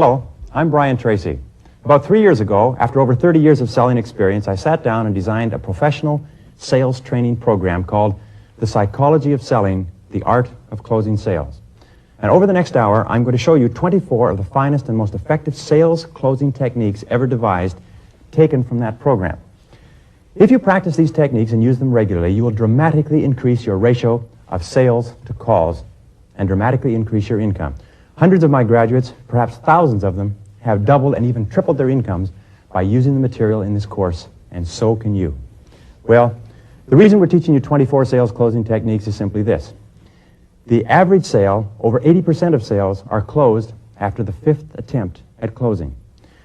Hello, I'm Tracy. About 3 years ago, after over 30 years of selling experience, I sat down and designed a professional sales training program called The Psychology of Selling, the Art of Closing Sales. And over the next hour, I'm going to show you 24 of the finest and most effective sales closing techniques ever devised, taken from that program. If you practice these techniques and use them regularly, you will dramatically increase your ratio of sales to calls and dramatically increase your income. Hundreds of my graduates, perhaps thousands of them, have doubled and even tripled their incomes by using the material in this course, and so can you. Well, the reason we're teaching you 24 sales closing techniques is simply this. The average sale, over 80% of sales, are closed after the 5th attempt at closing.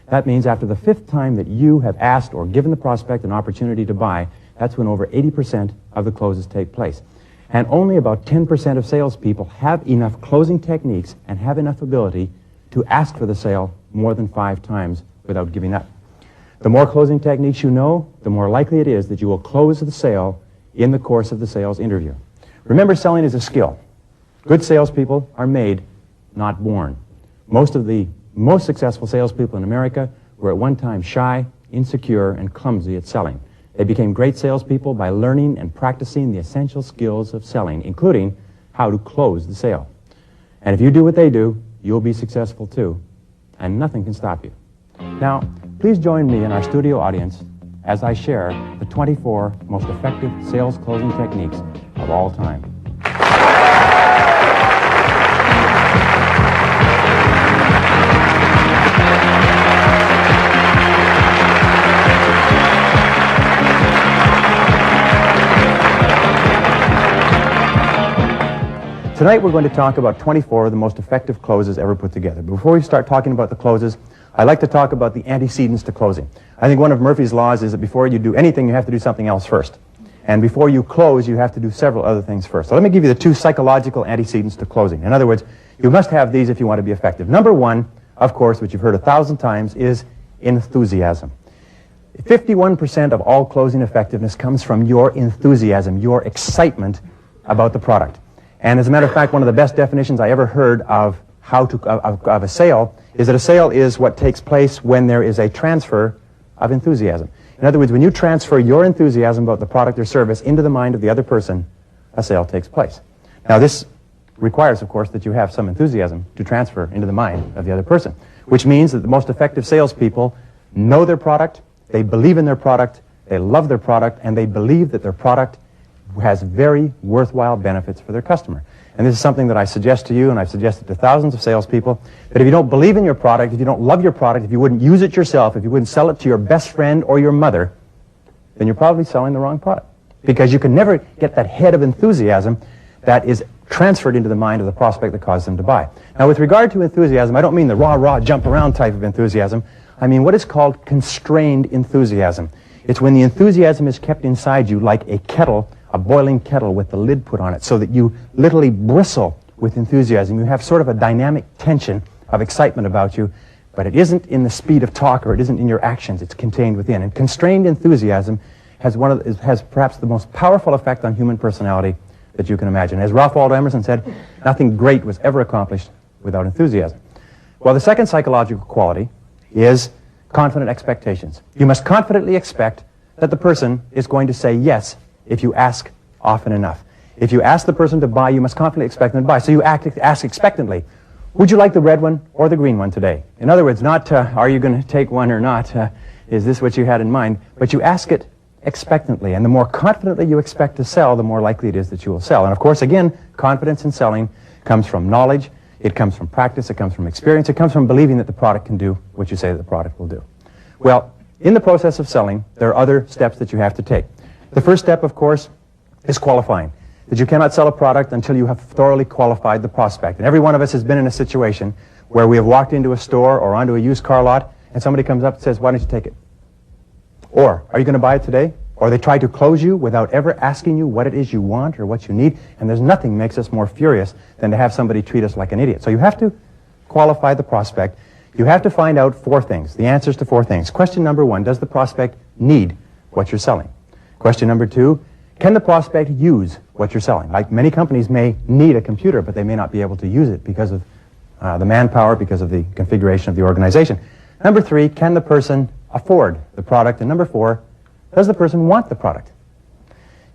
That means after the 5th time that you have asked or given the prospect an opportunity to buy, that's when over 80% of the closes take place. And only about 10% of salespeople have enough closing techniques and have enough ability to ask for the sale more than 5 times without giving up. The more closing techniques you know, the more likely it is that you will close the sale in the course of the sales interview. Remember, selling is a skill. Good salespeople are made, not born. Most of the most successful salespeople in America were at one time shy, insecure, and clumsy at selling. They became great salespeople by learning and practicing the essential skills of selling, including how to close the sale. And if you do what they do, you'll be successful too, and nothing can stop you. Now, please join me in our studio audience as I share the 24 most effective sales closing techniques of all time. Tonight we're going to talk about 24 of the most effective closes ever put together. But before we start talking about the closes, I'd like to talk about the antecedents to closing. I think one of Murphy's laws is that before you do anything, you have to do something else first. And before you close, you have to do several other things first. So let me give you the 2 psychological antecedents to closing. In other words, you must have these if you want to be effective. Number 1, of course, which you've heard 1,000 times, is enthusiasm. 51% of all closing effectiveness comes from your enthusiasm, your excitement about the product. And as a matter of fact, one of the best definitions I ever heard of a sale is that a sale is what takes place when there is a transfer of enthusiasm. In other words, when you transfer your enthusiasm about the product or service into the mind of the other person, a sale takes place. Now, this requires, of course, that you have some enthusiasm to transfer into the mind of the other person, which means that the most effective salespeople know their product, they believe in their product, they love their product, and they believe that their product has very worthwhile benefits for their customer. And this is something that I suggest to you, and I've suggested to thousands of salespeople, that if you don't believe in your product, if you don't love your product, if you wouldn't use it yourself, if you wouldn't sell it to your best friend or your mother, then you're probably selling the wrong product. Because you can never get that head of enthusiasm that is transferred into the mind of the prospect that caused them to buy. Now, with regard to enthusiasm, I don't mean the rah-rah, jump-around type of enthusiasm. I mean what is called constrained enthusiasm. It's when the enthusiasm is kept inside you like a kettle, a boiling kettle with the lid put on it, so that you literally bristle with enthusiasm. You have sort of a dynamic tension of excitement about you, but it isn't in the speed of talk or it isn't in your actions. It's contained within. And constrained enthusiasm has perhaps the most powerful effect on human personality that you can imagine. As Ralph Waldo Emerson said, nothing great was ever accomplished without enthusiasm. Well, the second psychological quality is confident expectations. You must confidently expect that the person is going to say yes if you ask often enough. If you ask the person to buy, you must confidently expect them to buy. So you ask expectantly, would you like the red one or the green one today? In other words, not are you going to take one or not, is this what you had in mind, but you ask it expectantly. And the more confidently you expect to sell, the more likely it is that you will sell. And of course, again, confidence in selling comes from knowledge, it comes from practice, it comes from experience, it comes from believing that the product can do what you say that the product will do. Well, in the process of selling, there are other steps that you have to take. The first step, of course, is qualifying. That you cannot sell a product until you have thoroughly qualified the prospect. And every one of us has been in a situation where we have walked into a store or onto a used car lot and somebody comes up and says, why don't you take it? Or, are you going to buy it today? Or they try to close you without ever asking you what it is you want or what you need. And there's nothing makes us more furious than to have somebody treat us like an idiot. So you have to qualify the prospect. You have to find out 4 things, the answers to 4 things. Question number 1, does the prospect need what you're selling? Question number 2, can the prospect use what you're selling? Like many companies may need a computer, but they may not be able to use it because of the manpower, because of the configuration of the organization. Number 3, can the person afford the product? And number 4, does the person want the product?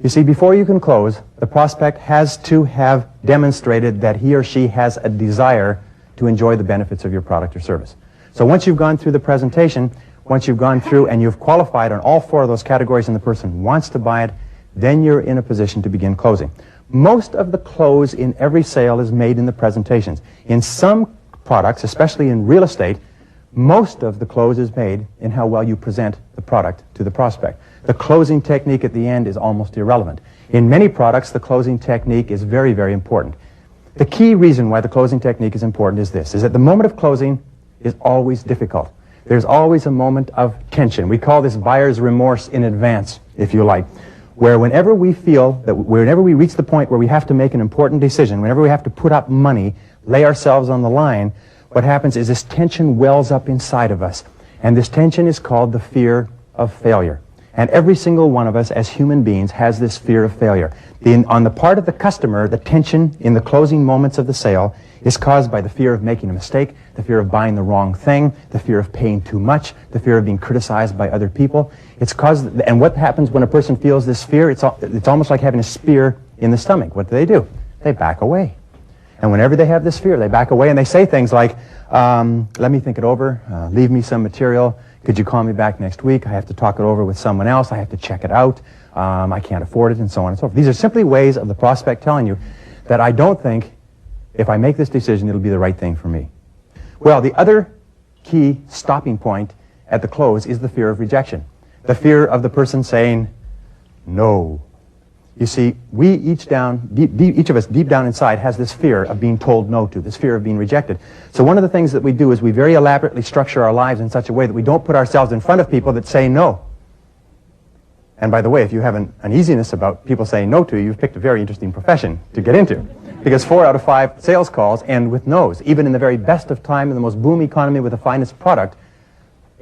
You see, before you can close, the prospect has to have demonstrated that he or she has a desire to enjoy the benefits of your product or service. So once you've gone through the presentation, once you've gone through and you've qualified on all 4 of those categories and the person wants to buy it, then you're in a position to begin closing. Most of the close in every sale is made in the presentations. In some products, especially in real estate, most of the close is made in how well you present the product to the prospect. The closing technique at the end is almost irrelevant. In many products, the closing technique is very, very important. The key reason why the closing technique is important is this, is that the moment of closing is always difficult. There's always a moment of tension. We call this buyer's remorse in advance, if you like, where whenever we feel that whenever we reach the point where we have to make an important decision, whenever we have to put up money, lay ourselves on the line, what happens is this tension wells up inside of us. And this tension is called the fear of failure. And every single one of us as human beings has this fear of failure. On the part of the customer, the tension in the closing moments of the sale is caused by the fear of making a mistake, the fear of buying the wrong thing, the fear of paying too much, the fear of being criticized by other people. It's caused, and what happens when a person feels this fear? It's almost like having a spear in the stomach. What do? They back away. And whenever they have this fear, they back away and they say things like, let me think it over, leave me some material, could you call me back next week? I have to talk it over with someone else, I have to check it out, I can't afford it, and so on and so forth. These are simply ways of the prospect telling you that I don't think if I make this decision, it'll be the right thing for me. Well, the other key stopping point at the close is the fear of rejection. The fear of the person saying no. You see, each of us deep down inside has this fear of being told no to, this fear of being rejected. So one of the things that we do is we very elaborately structure our lives in such a way that we don't put ourselves in front of people that say no. And by the way, if you have an uneasiness about people saying no to you, you've picked a very interesting profession to get into. Because 4 out of 5 sales calls end with no's. Even in the very best of time, in the most boom economy with the finest product,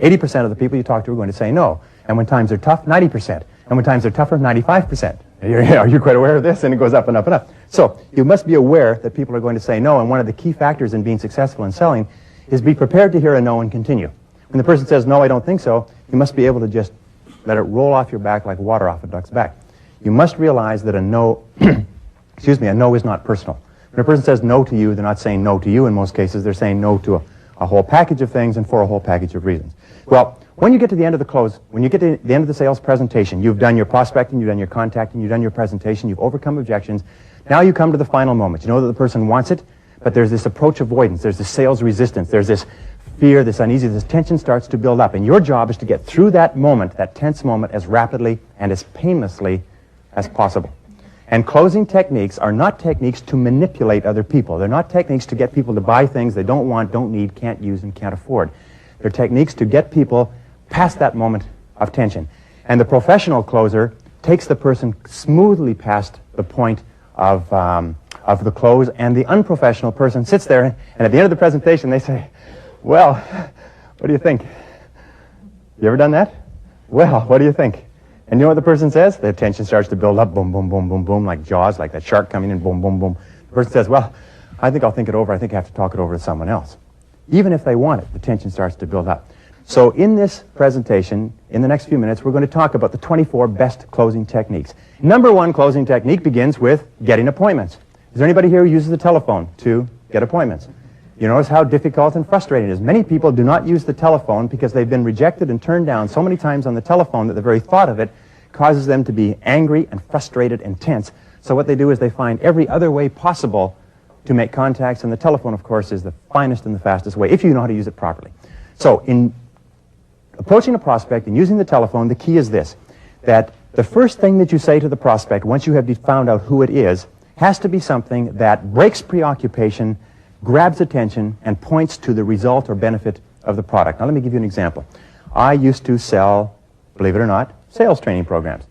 80% of the people you talk to are going to say no. And when times are tough, 90%. And when times are tougher, 95%. Are you quite aware of this? And it goes up and up and up. So you must be aware that people are going to say no, and one of the key factors in being successful in selling is be prepared to hear a no and continue. When the person says, no, I don't think so, you must be able to just let it roll off your back like water off a duck's back. You must realize that a no, a no is not personal. When a person says no to you, they're not saying no to you in most cases, they're saying no to a whole package of things and for a whole package of reasons. Well, when you get to the end of the close, when you get to the end of the sales presentation, you've done your prospecting, you've done your contacting, you've done your presentation, you've overcome objections. Now you come to the final moment. You know that the person wants it, but there's this approach avoidance, there's this sales resistance, there's this fear, this uneasiness, this tension starts to build up. And your job is to get through that moment, that tense moment, as rapidly and as painlessly as possible. And closing techniques are not techniques to manipulate other people. They're not techniques to get people to buy things they don't want, don't need, can't use, and can't afford. They're techniques to get people past that moment of tension. And the professional closer takes the person smoothly past the point of the close, and the unprofessional person sits there, and at the end of the presentation they say, well, what do you think? You ever done that? Well, what do you think? And you know what the person says? The tension starts to build up, boom, boom, boom, boom, boom, like Jaws, like that shark coming in, boom, boom, boom. The person says, well, I think I'll think it over. I think I have to talk it over to someone else. Even if they want it, the tension starts to build up. So in this presentation, in the next few minutes, we're going to talk about the 24 best closing techniques. Number 1 closing technique begins with getting appointments. Is there anybody here who uses the telephone to get appointments? You notice how difficult and frustrating it is. Many people do not use the telephone because they've been rejected and turned down so many times on the telephone that the very thought of it causes them to be angry and frustrated and tense. So what they do is they find every other way possible to make contacts, and the telephone, of course, is the finest and the fastest way if you know how to use it properly. So in approaching a prospect and using the telephone, the key is this, that the first thing that you say to the prospect once you have found out who it is has to be something that breaks preoccupation, grabs attention, and points to the result or benefit of the product. Now let me give you an example. I used to sell, believe it or not, sales training programs.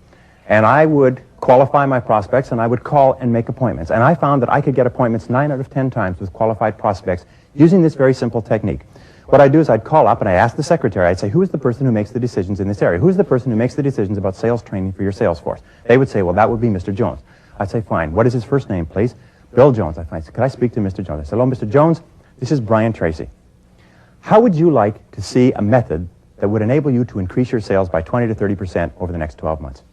And I would qualify my prospects and I would call and make appointments. And I found that I could get appointments 9 out of 10 times with qualified prospects using this very simple technique. What I'd do is I'd call up and I'd ask the secretary, I'd say, who is the person who makes the decisions in this area? Who's the person who makes the decisions about sales training for your sales force? They would say, well, that would be Mr. Jones. I'd say, fine. What is his first name, please? Bill Jones. I'd say, could I speak to Mr. Jones? I said, hello, Mr. Jones. This is Brian Tracy. How would you like to see a method that would enable you to increase your sales by 20 to 30% over the next 12 months?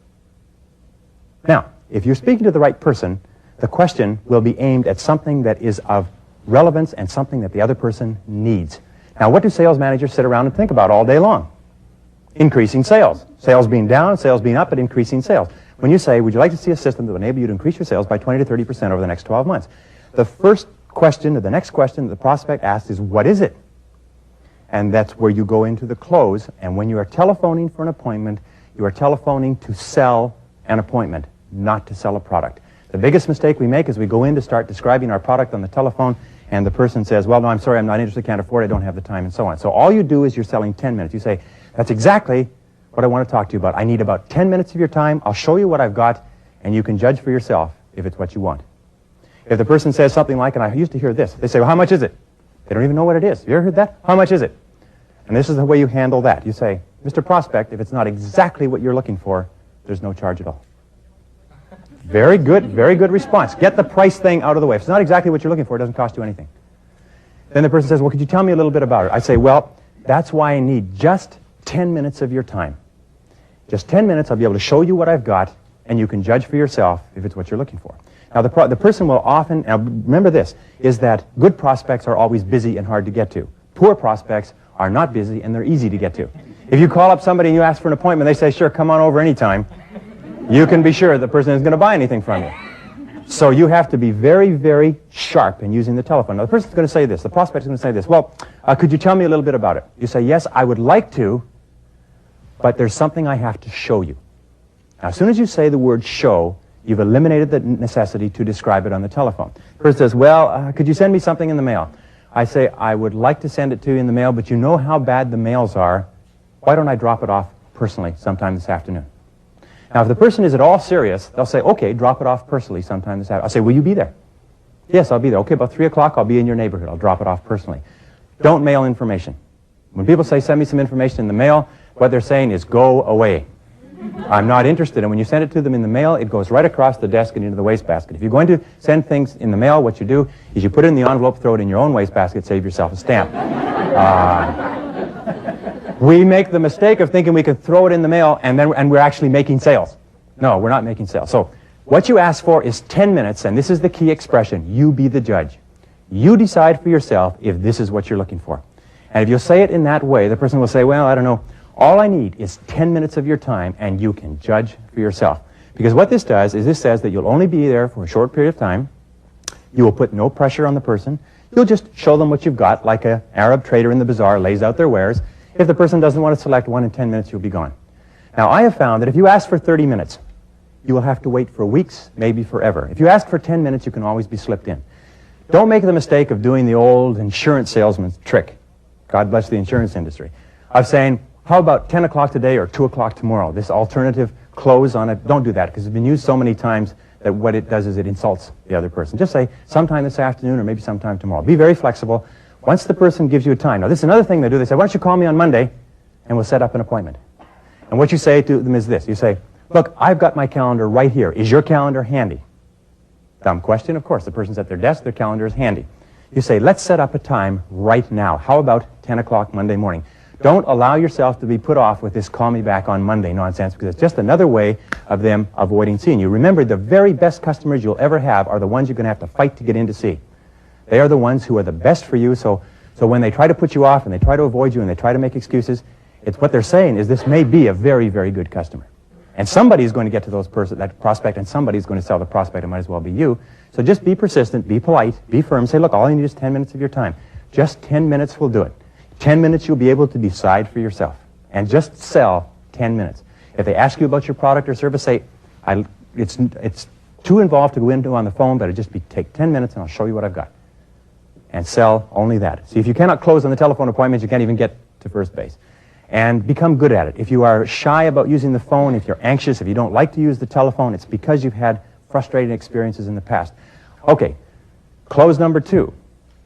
Now, if you're speaking to the right person, the question will be aimed at something that is of relevance and something that the other person needs. Now, what do sales managers sit around and think about all day long? Increasing sales. Sales being down, sales being up, but increasing sales. When you say, would you like to see a system that would enable you to increase your sales by 20 to 30% over the next 12 months? The first question, or the next question that the prospect asks is, what is it? And that's where you go into the close. And when you are telephoning for an appointment, you are telephoning to sell an appointment, not to sell a product. The biggest mistake we make is we go in to start describing our product on the telephone, and the person says, well, no, I'm sorry, I'm not interested, can't afford it, I don't have the time, and so on. So all you do is you're selling 10 minutes. You say, that's exactly what I want to talk to you about. I need about 10 minutes of your time. I'll show you what I've got, and you can judge for yourself if it's what you want. If the person says something like, and I used to hear this, they say, well, how much is it? They don't even know what it is. Have you ever heard that? How much is it? And this is the way you handle that. You say, Mr. Prospect, if it's not exactly what you're looking for, there's no charge at all. Very good response. Get the price thing out of the way. If it's not exactly what you're looking for, it doesn't cost you anything. Then the person says, well, could you tell me a little bit about it? I say, well, that's why I need just 10 minutes of your time. Just 10 minutes, I'll be able to show you what I've got, and you can judge for yourself if it's what you're looking for. Now, the person will often, now remember this, is that good prospects are always busy and hard to get to. Poor prospects are not busy, and they're easy to get to. If you call up somebody and you ask for an appointment, they say, sure, come on over anytime. You can be sure the person isn't going to buy anything from you. So you have to be very, very sharp in using the telephone. Now, the person's going to say this. The prospect is going to say this. Well, could you tell me a little bit about it? You say, yes, I would like to, but there's something I have to show you. Now, as soon as you say the word show, you've eliminated the necessity to describe it on the telephone. The person says, well, could you send me something in the mail? I say, I would like to send it to you in the mail, but you know how bad the mails are. Why don't I drop it off personally sometime this afternoon? Now, if the person is at all serious, they'll say, okay, drop it off personally sometime this afternoon. I'll say, will you be there? Yes, I'll be there. Okay, about 3 o'clock, I'll be in your neighborhood. I'll drop it off personally. Don't mail information. When people say, send me some information in the mail, what they're saying is, go away. I'm not interested. And when you send it to them in the mail, it goes right across the desk and into the wastebasket. If you're going to send things in the mail, what you do is you put it in the envelope, throw it in your own wastebasket, save yourself a stamp. We make the mistake of thinking we can throw it in the mail and we're actually making sales. No, we're not making sales. So what you ask for is 10 minutes, and this is the key expression. You be the judge. You decide for yourself if this is what you're looking for. And if you say it in that way, the person will say, well, I don't know. All I need is 10 minutes of your time, and you can judge for yourself. Because what this does is this says that you'll only be there for a short period of time. You will put no pressure on the person. You'll just show them what you've got, like an Arab trader in the bazaar lays out their wares. If the person doesn't want to select one in 10 minutes, you'll be gone. Now, I have found that if you ask for 30 minutes, you will have to wait for weeks, maybe forever. If you ask for 10 minutes, you can always be slipped in. Don't make the mistake of doing the old insurance salesman's trick. God bless the insurance industry. Of saying, how about 10 o'clock today or 2 o'clock tomorrow? This alternative close on it. Don't do that, because it's been used so many times that what it does is it insults the other person. Just say, sometime this afternoon or maybe sometime tomorrow. Be very flexible. Once the person gives you a time. Now, this is another thing they do. They say, why don't you call me on Monday, and we'll set up an appointment. And what you say to them is this. You say, look, I've got my calendar right here. Is your calendar handy? Dumb question, of course. The person's at their desk. Their calendar is handy. You say, let's set up a time right now. How about 10 o'clock Monday morning? Don't allow yourself to be put off with this call me back on Monday nonsense, because it's just another way of them avoiding seeing you. Remember, the very best customers you'll ever have are the ones you're going to have to fight to get in to see. They are the ones who are the best for you, so when they try to put you off and they try to avoid you and they try to make excuses, it's what they're saying is this may be a very, very good customer. And somebody is going to get to that prospect, and somebody is going to sell the prospect. It might as well be you. So just be persistent, be polite, be firm. Say, look, all I need is 10 minutes of your time. Just 10 minutes will do it. 10 minutes you'll be able to decide for yourself. And just sell 10 minutes. If they ask you about your product or service, say, it's too involved to go into on the phone, but take 10 minutes and I'll show you what I've got. And sell only that. See, if you cannot close on the telephone appointments, you can't even get to first base. And become good at it. If you are shy about using the phone, if you're anxious, if you don't like to use the telephone, it's because you've had frustrating experiences in the past. Okay, close number 2.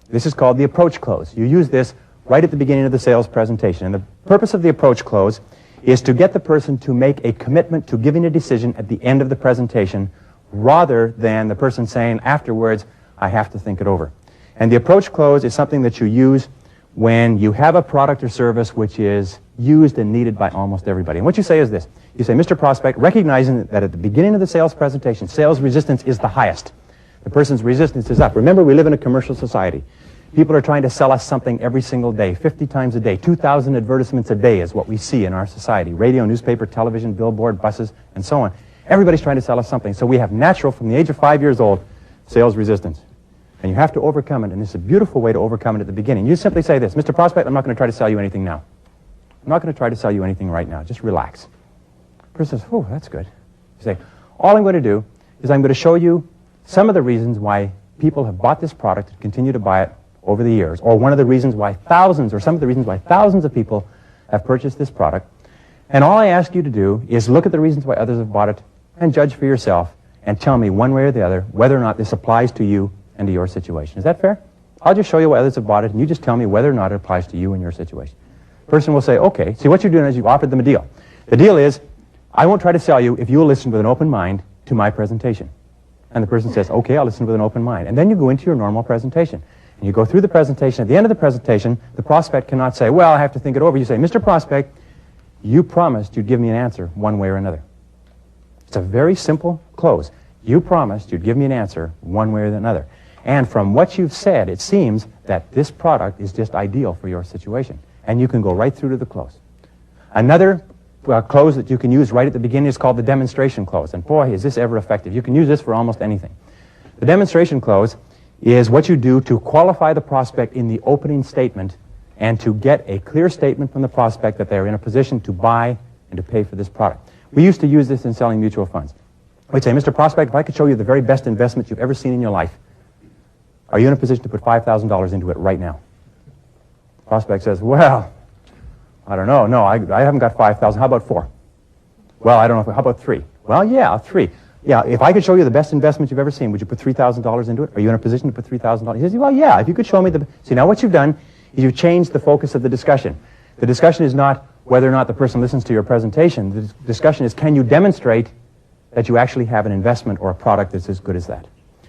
This is called the approach close. You use this right at the beginning of the sales presentation. And the purpose of the approach close is to get the person to make a commitment to giving a decision at the end of the presentation, rather than the person saying afterwards, I have to think it over. And the approach close is something that you use when you have a product or service which is used and needed by almost everybody. And what you say is this. You say, Mr. Prospect, recognizing that at the beginning of the sales presentation, sales resistance is the highest. The person's resistance is up. Remember, we live in a commercial society. People are trying to sell us something every single day, 50 times a day. 2,000 advertisements a day is what we see in our society. Radio, newspaper, television, billboard, buses, and so on. Everybody's trying to sell us something. So we have natural, from the age of 5 years old, sales resistance. And you have to overcome it, and it's a beautiful way to overcome it at the beginning. You simply say this, Mr. Prospect, I'm not going to try to sell you anything now. I'm not going to try to sell you anything right now. Just relax. The person says, oh, that's good. You say, all I'm going to do is I'm going to show you some of the reasons why people have bought this product and continue to buy it over the years, or one of the reasons why thousands, or some of the reasons why thousands of people have purchased this product. And all I ask you to do is look at the reasons why others have bought it and judge for yourself and tell me one way or the other whether or not this applies to you and to your situation. Is that fair? I'll just show you why others have bought it, and you just tell me whether or not it applies to you and your situation. The person will say, okay. See, what you're doing is you've offered them a deal. The deal is, I won't try to sell you if you'll listen with an open mind to my presentation. And the person says, okay, I'll listen with an open mind. And then you go into your normal presentation. And you go through the presentation. At the end of the presentation, the prospect cannot say, well, I have to think it over. You say, Mr. Prospect, you promised you'd give me an answer one way or another. It's a very simple close. You promised you'd give me an answer one way or another. And from what you've said, it seems that this product is just ideal for your situation. And you can go right through to the close. Another close that you can use right at the beginning is called the demonstration close. And boy, is this ever effective. You can use this for almost anything. The demonstration close is what you do to qualify the prospect in the opening statement and to get a clear statement from the prospect that they're in a position to buy and to pay for this product. We used to use this in selling mutual funds. We'd say, Mr. Prospect, if I could show you the very best investment you've ever seen in your life, are you in a position to put $5,000 into it right now? The prospect says, well, I don't know. No, I haven't got 5,000. How about 4? Well, I don't know. How about 3? Well, yeah, 3. Yeah, if I could show you the best investment you've ever seen, would you put $3,000 into it? Are you in a position to put $3,000? He says, well, yeah, if you could show me the... See, now what you've done is you've changed the focus of the discussion. The discussion is not whether or not the person listens to your presentation. The discussion is, can you demonstrate that you actually have an investment or a product that's as good as that?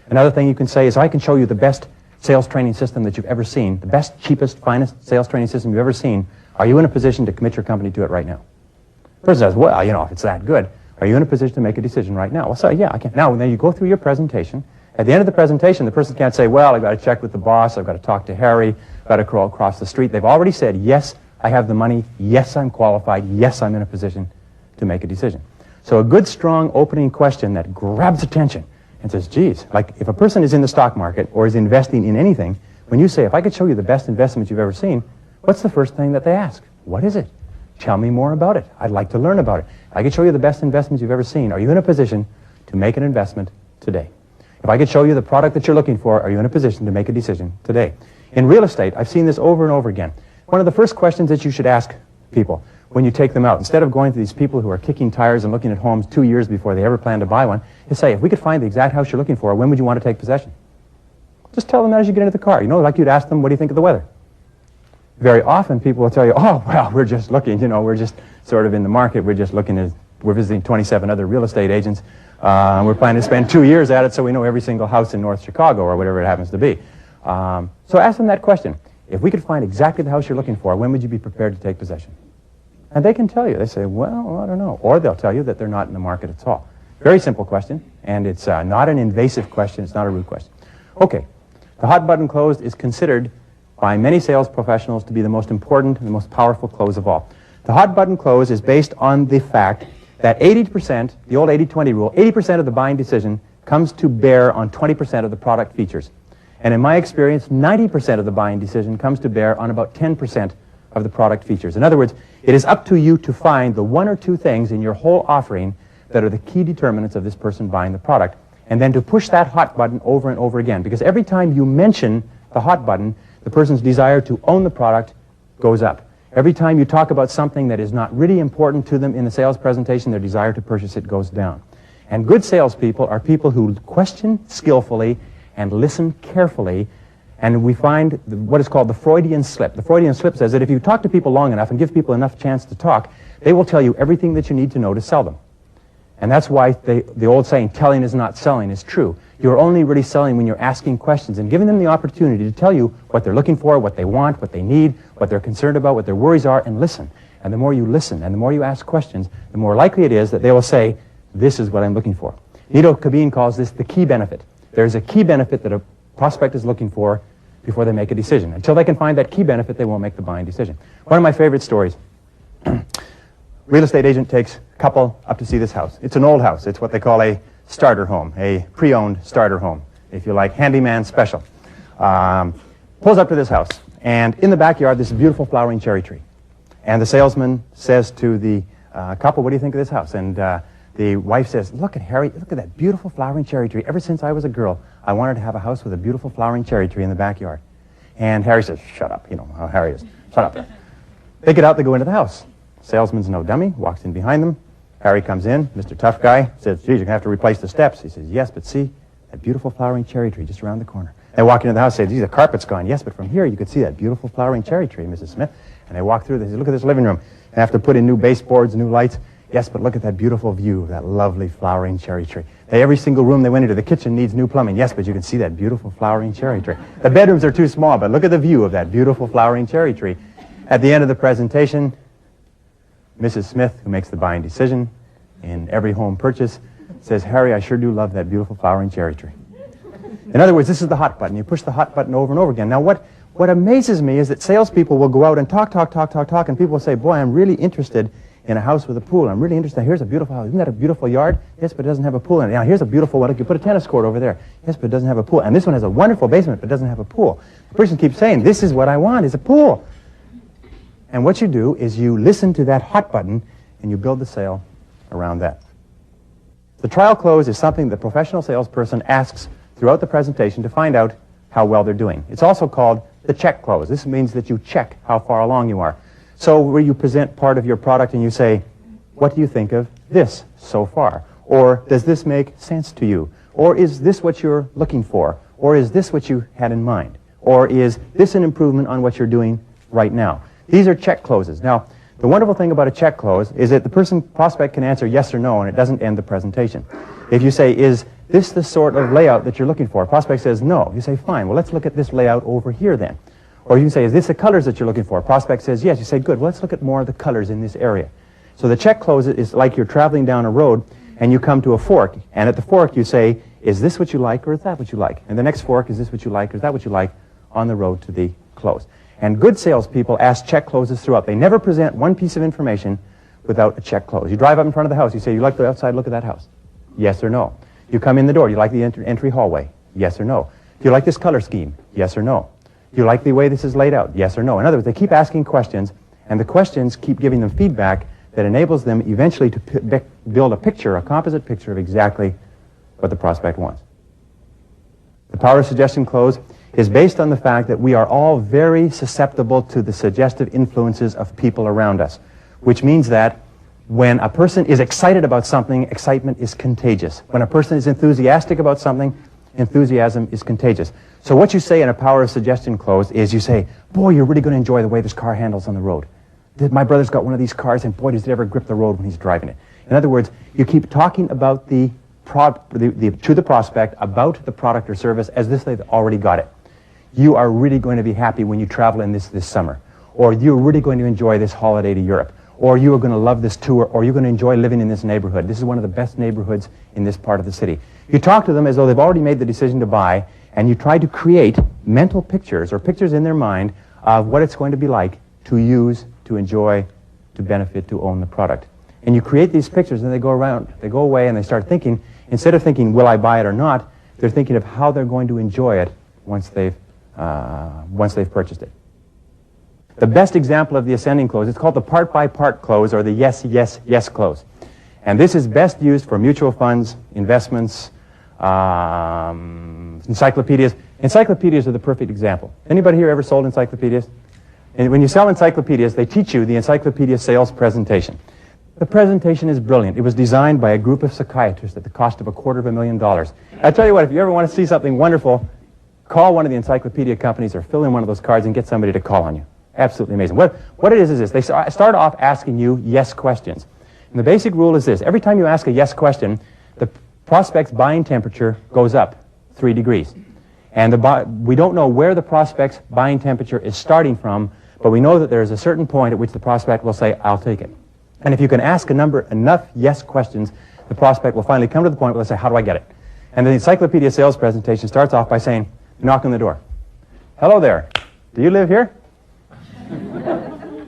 Another thing you can say is, I can show you the best sales training system that you've ever seen, the best, cheapest, finest sales training system you've ever seen. Are you in a position to commit your company to it right now? The person says, well, you know, if it's that good, are you in a position to make a decision right now? Well, so yeah, I can. Now, then you go through your presentation. At the end of the presentation, the person can't say, well, I've got to check with the boss, I've got to talk to Harry, I've got to crawl across the street. They've already said, yes, I have the money, yes, I'm qualified, yes, I'm in a position to make a decision. So a good, strong opening question that grabs attention and says, geez, like if a person is in the stock market or is investing in anything, when you say, if I could show you the best investment you've ever seen, what's the first thing that they ask? What is it? Tell me more about it. I'd like to learn about it. If I could show you the best investments you've ever seen, are you in a position to make an investment today? If I could show you the product that you're looking for, are you in a position to make a decision today? In real estate, I've seen this over and over again. One of the first questions that you should ask people when you take them out, instead of going to these people who are kicking tires and looking at homes 2 years before they ever plan to buy one, is say, if we could find the exact house you're looking for, when would you want to take possession? Just tell them that as you get into the car. You know, like you'd ask them, what do you think of the weather? Very often people will tell you, oh, well, we're just looking, you know, we're just sort of in the market, we're just looking at, we're visiting 27 other real estate agents, we're planning to spend 2 years at it so we know every single house in North Chicago or whatever it happens to be. So ask them that question. If we could find exactly the house you're looking for, when would you be prepared to take possession? And they can tell you. They say, well, I don't know. Or they'll tell you that they're not in the market at all. Very simple question, and it's not an invasive question. It's not a rude question. Okay, the hot button close is considered by many sales professionals to be the most important and the most powerful close of all. The hot button close is based on the fact that 80%, the old 80-20 rule, 80% of the buying decision comes to bear on 20% of the product features. And in my experience, 90% of the buying decision comes to bear on about 10% of the product features. In other words, it is up to you to find the 1 or 2 things in your whole offering that are the key determinants of this person buying the product, and then to push that hot button over and over again. Because every time you mention the hot button, the person's desire to own the product goes up. Every time you talk about something that is not really important to them in the sales presentation, their desire to purchase it goes down. And good salespeople are people who question skillfully and listen carefully. And we find what is called the Freudian slip. The Freudian slip says that if you talk to people long enough and give people enough chance to talk, they will tell you everything that you need to know to sell them. And that's why the old saying, telling is not selling, is true. You're only really selling when you're asking questions and giving them the opportunity to tell you what they're looking for, what they want, what they need, what they're concerned about, what their worries are, and listen. And the more you listen and the more you ask questions, the more likely it is that they will say, this is what I'm looking for. Nito Kabin calls this the key benefit. There's a key benefit that a prospect is looking for before they make a decision. Until they can find that key benefit, they won't make the buying decision. One of my favorite stories. Real estate agent takes a couple up to see this house. It's an old house. It's what they call a starter home, a pre-owned starter home, if you like, handyman special. Pulls up to this house, and in the backyard, this beautiful flowering cherry tree. And the salesman says to the couple, what do you think of this house? And the wife says, look at Harry, look at that beautiful flowering cherry tree. Ever since I was a girl, I wanted to have a house with a beautiful flowering cherry tree in the backyard. And Harry says, shut up, you know how Harry is, shut up. They get out, they go into the house. Salesman's no dummy, walks in behind them. Harry comes in, Mr. Tough Guy, says, geez, you're going to have to replace the steps. He says, yes, but see, that beautiful flowering cherry tree just around the corner. They walk into the house and say, geez, the carpet's gone. Yes, but from here you could see that beautiful flowering cherry tree, Mrs. Smith. And they walk through, they say, look at this living room. They have to put in new baseboards, new lights. Yes, but look at that beautiful view of that lovely flowering cherry tree. Every single room they went into, the kitchen needs new plumbing. Yes, but you can see that beautiful flowering cherry tree. The bedrooms are too small, but look at the view of that beautiful flowering cherry tree. At the end of the presentation, Mrs. Smith, who makes the buying decision in every home purchase, says, Harry, I sure do love that beautiful flowering cherry tree. In other words, this is the hot button. You push the hot button over and over again. Now, what amazes me is that salespeople will go out and talk, and people will say, boy, I'm really interested in a house with a pool. I'm really interested. Here's a beautiful house. Isn't that a beautiful yard? Yes, but it doesn't have a pool in it. Now, here's a beautiful one. You put a tennis court over there. Yes, but it doesn't have a pool. And this one has a wonderful basement, but doesn't have a pool. The person keeps saying, this is what I want, is a pool. And what you do is you listen to that hot button, and you build the sale around that. The trial close is something the professional salesperson asks throughout the presentation to find out how well they're doing. It's also called the check close. This means that you check how far along you are. So where you present part of your product and you say, what do you think of this so far? Or does this make sense to you? Or is this what you're looking for? Or is this what you had in mind? Or is this an improvement on what you're doing right now? These are check closes. Now, the wonderful thing about a check close is that the prospect can answer yes or no, and it doesn't end the presentation. If you say, is this the sort of layout that you're looking for? Prospect says no. You say, fine, well, let's look at this layout over here then. Or you can say, is this the colors that you're looking for? Prospect says yes. You say, good, well, let's look at more of the colors in this area. So the check close is like you're traveling down a road and you come to a fork, and at the fork you say, is this what you like or is that what you like? And the next fork, is this what you like or is that what you like, on the road to the close. And good salespeople ask check closes throughout. They never present one piece of information without a check close. You drive up in front of the house, you say, you like the outside look of that house? Yes or no. You come in the door, you like the entry hallway? Yes or no. Do you like this color scheme? Yes or no. Do you like the way this is laid out? Yes or no. In other words, they keep asking questions, and the questions keep giving them feedback that enables them eventually to build a picture, a composite picture of exactly what the prospect wants. The power of suggestion close is based on the fact that we are all very susceptible to the suggestive influences of people around us, which means that when a person is excited about something, excitement is contagious. When a person is enthusiastic about something, enthusiasm is contagious. So what you say in a power of suggestion close is you say, boy, you're really going to enjoy the way this car handles on the road. My brother's got one of these cars, and boy, does it ever grip the road when he's driving it. In other words, you keep talking about to the prospect about the product or service as if they've already got it. You are really going to be happy when you travel in this summer. Or you're really going to enjoy this holiday to Europe. Or you are going to love this tour. Or you're going to enjoy living in this neighborhood. This is one of the best neighborhoods in this part of the city. You talk to them as though they've already made the decision to buy, and you try to create mental pictures or pictures in their mind of what it's going to be like to use, to enjoy, to benefit, to own the product. And you create these pictures, and they go away, and they start thinking, instead of thinking, will I buy it or not, they're thinking of how they're going to enjoy it once they've purchased it. The best example of the ascending close, it's called the part-by-part close, or the yes, yes, yes close. And this is best used for mutual funds, investments, encyclopedias. Encyclopedias are the perfect example. Anybody here ever sold encyclopedias? And when you sell encyclopedias, they teach you the encyclopedia sales presentation. The presentation is brilliant. It was designed by a group of psychiatrists at the cost of $250,000. I tell you what, if you ever want to see something wonderful, call one of the encyclopedia companies or fill in one of those cards and get somebody to call on you. Absolutely amazing. What it is this. They start off asking you yes questions. And the basic rule is this. Every time you ask a yes question, the prospect's buying temperature goes up 3 degrees. And we don't know where the prospect's buying temperature is starting from, but we know that there is a certain point at which the prospect will say, I'll take it. And if you can ask enough yes questions, the prospect will finally come to the point where they'll say, how do I get it? And the encyclopedia sales presentation starts off by saying, knock on the door. Hello there. Do you live here?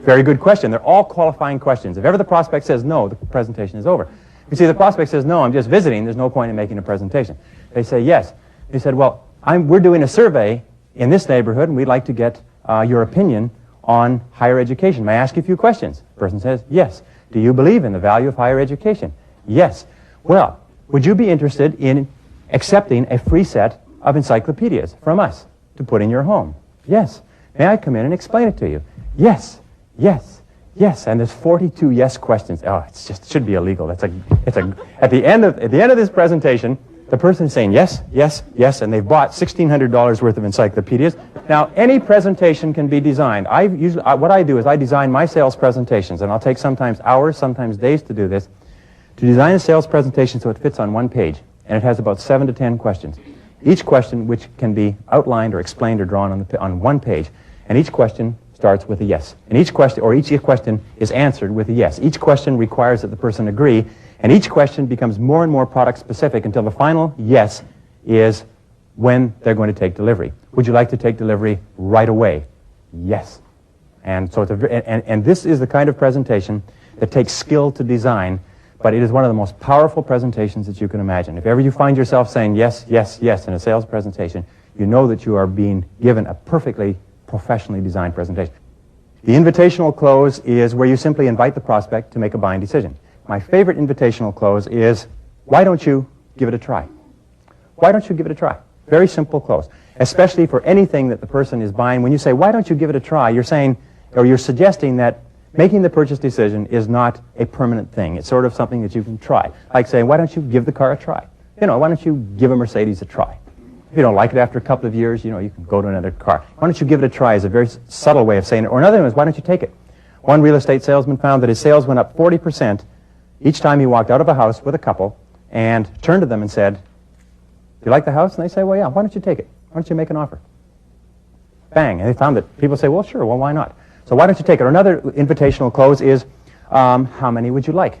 Very good question. They're all qualifying questions. If ever the prospect says no, the presentation is over. You see, the prospect says, no, I'm just visiting. There's no point in making a presentation. They say, yes. They said, well, we're doing a survey in this neighborhood, and we'd like to get your opinion on higher education. May I ask you a few questions? The person says, yes. Do you believe in the value of higher education? Yes. Well, would you be interested in accepting a free set of encyclopedias from us to put in your home? Yes. May I come in and explain it to you? Yes. Yes. Yes. And there's 42 yes questions. Oh, it should be illegal. At the end of this presentation, the person is saying yes, yes, yes, and they've bought $1,600 worth of encyclopedias. Now, any presentation can be designed. What I do is I design my sales presentations, and I'll take sometimes hours, sometimes days to do this, to design a sales presentation so it fits on one page, and it has about 7 to 10 questions. Each question which can be outlined or explained or drawn on one page, and each question starts with a yes. And each question is answered with a yes. Each question requires that the person agree, and each question becomes more and more product specific until the final yes is when they're going to take delivery. Would you like to take delivery right away? Yes. And so and this is the kind of presentation that takes skill to design, but it is one of the most powerful presentations that you can imagine. If ever you find yourself saying yes, yes, yes in a sales presentation, you know that you are being given a perfectly professionally designed presentation. The invitational close is where you simply invite the prospect to make a buying decision. My favorite invitational close is, why don't you give it a try? Why don't you give it a try? Very simple close, especially for anything that the person is buying. When you say, why don't you give it a try, you're saying, or you're suggesting that making the purchase decision is not a permanent thing. It's sort of something that you can try. Like saying, why don't you give the car a try? Why don't you give a Mercedes a try? If you don't like it after a couple of years, you can go to another car. Why don't you give it a try is a very subtle way of saying it. Or another one is, why don't you take it? One real estate salesman found that his sales went up 40% each time he walked out of a house with a couple and turned to them and said, do you like the house? And they say, well, yeah, why don't you take it? Why don't you make an offer? Bang. And they found that people say, well, sure, well, why not? So why don't you take it? Or another invitational close is, how many would you like?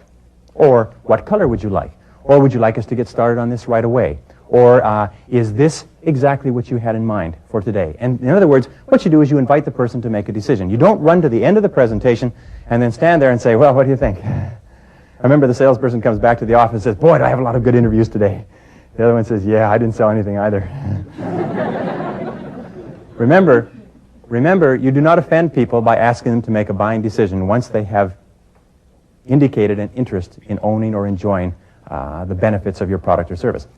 Or what color would you like? Or would you like us to get started on this right away? Or is this exactly what you had in mind for today? And in other words, what you do is you invite the person to make a decision. You don't run to the end of the presentation and then stand there and say, well, what do you think? I remember the salesperson comes back to the office and says, boy, do I have a lot of good interviews today. The other one says, yeah, I didn't sell anything either. Remember, you do not offend people by asking them to make a buying decision once they have indicated an interest in owning or enjoying the benefits of your product or service.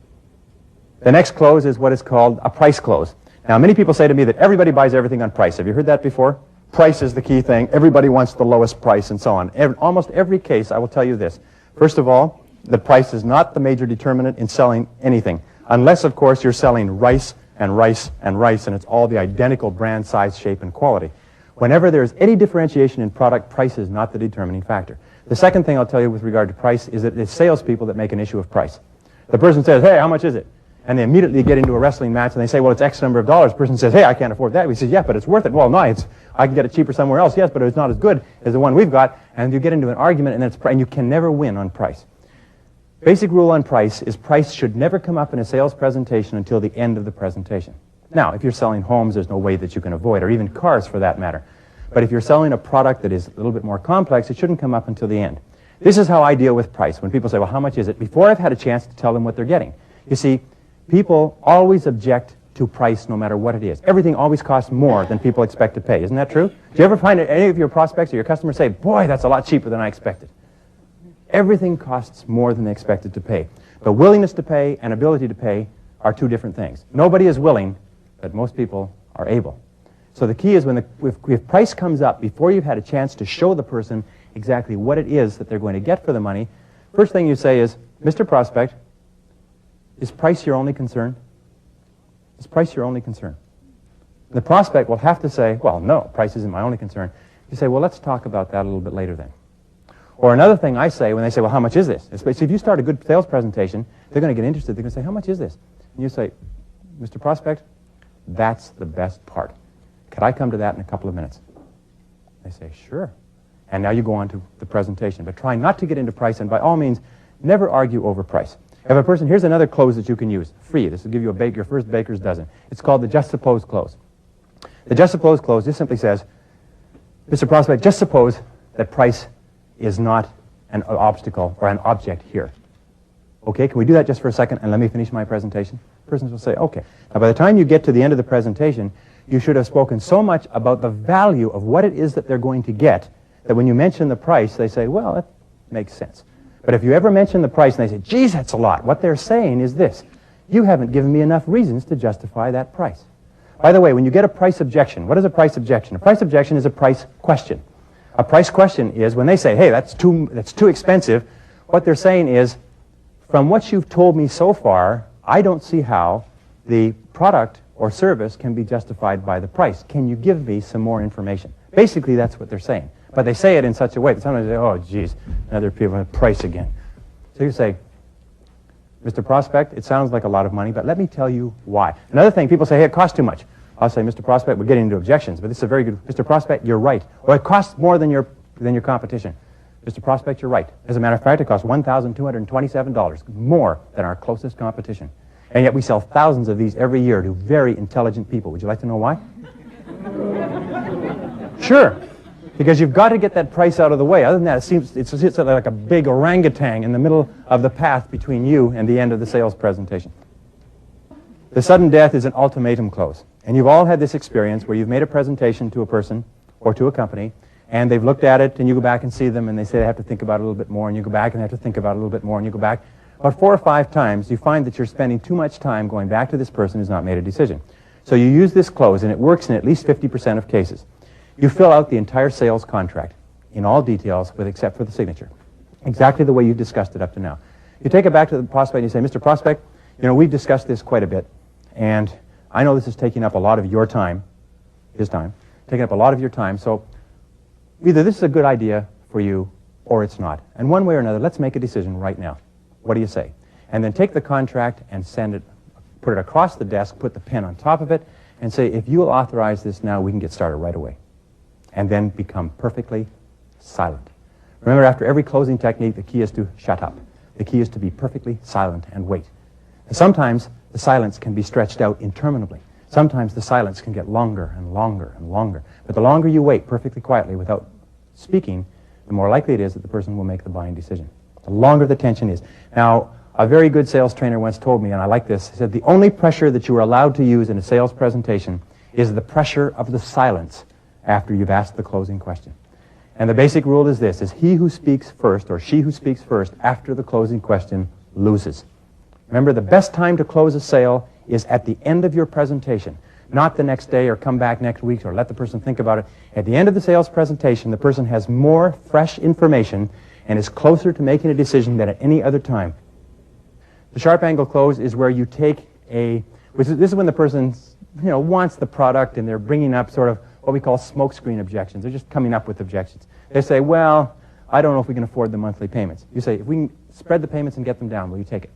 The next close is what is called a price close. Now, many people say to me that everybody buys everything on price. Have you heard that before? Price is the key thing. Everybody wants the lowest price and so on. Almost every case, I will tell you this. First of all, the price is not the major determinant in selling anything. Unless, of course, you're selling rice and rice and rice, and it's all the identical brand, size, shape, and quality. Whenever there's any differentiation in product, price is not the determining factor. The second thing I'll tell you with regard to price is that it's salespeople that make an issue of price. The person says, hey, how much is it? And they immediately get into a wrestling match, and they say, well, it's X number of dollars. The person says, hey, I can't afford that. He says, yeah, but it's worth it. Well, no, I can get it cheaper somewhere else, yes, but it's not as good as the one we've got. And you get into an argument, and you can never win on price. Basic rule on price is price should never come up in a sales presentation until the end of the presentation. Now, if you're selling homes, there's no way that you can avoid, or even cars for that matter. But if you're selling a product that is a little bit more complex, it shouldn't come up until the end. This is how I deal with price. When people say, well, how much is it? Before I've had a chance to tell them what they're getting. You see, people always object to price no matter what it is. Everything always costs more than people expect to pay. Isn't that true? Do you ever find any of your prospects or your customers say, boy, that's a lot cheaper than I expected? Everything costs more than they expected to pay. But willingness to pay and ability to pay are two different things. Nobody is willing, but most people are able. So the key is if price comes up before you've had a chance to show the person exactly what it is that they're going to get for the money, first thing you say is, Mr. Prospect, is price your only concern? Is price your only concern? And the prospect will have to say, well, no, price isn't my only concern. You say, well, let's talk about that a little bit later then. Or another thing I say when they say, well, how much is this? Especially if you start a good sales presentation, they're going to get interested. They're going to say, how much is this? And you say, Mr. Prospect, that's the best part. Could I come to that in a couple of minutes? They say, sure. And now you go on to the presentation. But try not to get into price, and by all means, never argue over price. If a person, here's another close that you can use, free. This will give you your first baker's dozen. It's called the just suppose close. The just suppose close just simply says, Mr. Prospect, just suppose that price is not an obstacle or an object here. Okay, can we do that just for a second and let me finish my presentation? Persons will say, okay. Now, by the time you get to the end of the presentation, you should have spoken so much about the value of what it is that they're going to get that when you mention the price, they say, well, that makes sense. But if you ever mention the price and they say, geez, that's a lot, what they're saying is this: you haven't given me enough reasons to justify that price. By the way, when you get a price objection, what is a price objection? A price objection is a price question. A price question is when they say, hey, that's too expensive, what they're saying is, from what you've told me so far, I don't see how the product or service can be justified by the price. Can you give me some more information? Basically, that's what they're saying. But they say it in such a way that sometimes they say, oh, geez, another people price again. So you say, Mr. Prospect, it sounds like a lot of money, but let me tell you why. Another thing, people say, hey, it costs too much. I'll say, Mr. Prospect, we're getting into objections, but this is a very good, Mr. Prospect, you're right. Or it costs more than your competition. Mr. Prospect, you're right. As a matter of fact, it costs $1,227, more than our closest competition. And yet we sell thousands of these every year to very intelligent people. Would you like to know why? Sure. Because you've got to get that price out of the way. Other than that, it's like a big orangutan in the middle of the path between you and the end of the sales presentation. The sudden death is an ultimatum close. And you've all had this experience where you've made a presentation to a person or to a company, and they've looked at it, and you go back and see them, and they say they have to think about it a little bit more, and you go back and they have to think about it a little bit more, and you go back. About 4 or 5 times, you find that you're spending too much time going back to this person who's not made a decision. So you use this close, and it works in at least 50% of cases. You fill out the entire sales contract in all details, except for the signature, exactly the way you discussed it up to now. You take it back to the prospect and you say, Mr. Prospect, you know, we've discussed this quite a bit, and I know this is taking up a lot of your time, his time, taking up a lot of your time, so either this is a good idea for you or it's not. And one way or another, let's make a decision right now. What do you say? And then take the contract and send it, put it across the desk, put the pen on top of it, and say, if you will authorize this now, we can get started right away. And then become perfectly silent. Remember, after every closing technique, the key is to shut up. The key is to be perfectly silent and wait. And sometimes the silence can be stretched out interminably. Sometimes the silence can get longer and longer and longer. But the longer you wait perfectly quietly without speaking, the more likely it is that the person will make the buying decision. The longer the tension is. Now, a very good sales trainer once told me, and I like this, he said, the only pressure that you are allowed to use in a sales presentation is the pressure of the silence after you've asked the closing question. And the basic rule is this, is he who speaks first, or she who speaks first after the closing question loses. Remember, the best time to close a sale is at the end of your presentation, not the next day or come back next week or let the person think about it. At the end of the sales presentation, the person has more fresh information and is closer to making a decision than at any other time. The sharp angle close is where you take this is when the person, wants the product and they're bringing up sort of what we call smokescreen objections. They're just coming up with objections. They say, well, I don't know if we can afford the monthly payments. You say, if we can spread the payments and get them down, will you take it?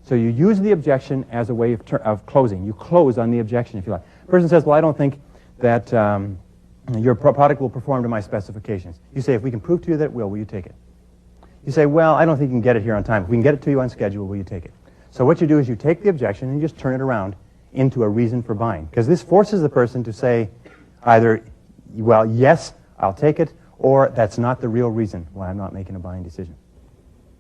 So you use the objection as a way of closing. You close on the objection, if you like. The person says, well, I don't think that your product will perform to my specifications. You say, if we can prove to you that it will you take it? You say, well, I don't think you can get it here on time. If we can get it to you on schedule, will you take it? So what you do is you take the objection and you just turn it around into a reason for buying. Because this forces the person to say either, well, yes, I'll take it, or that's not the real reason why I'm not making a buying decision.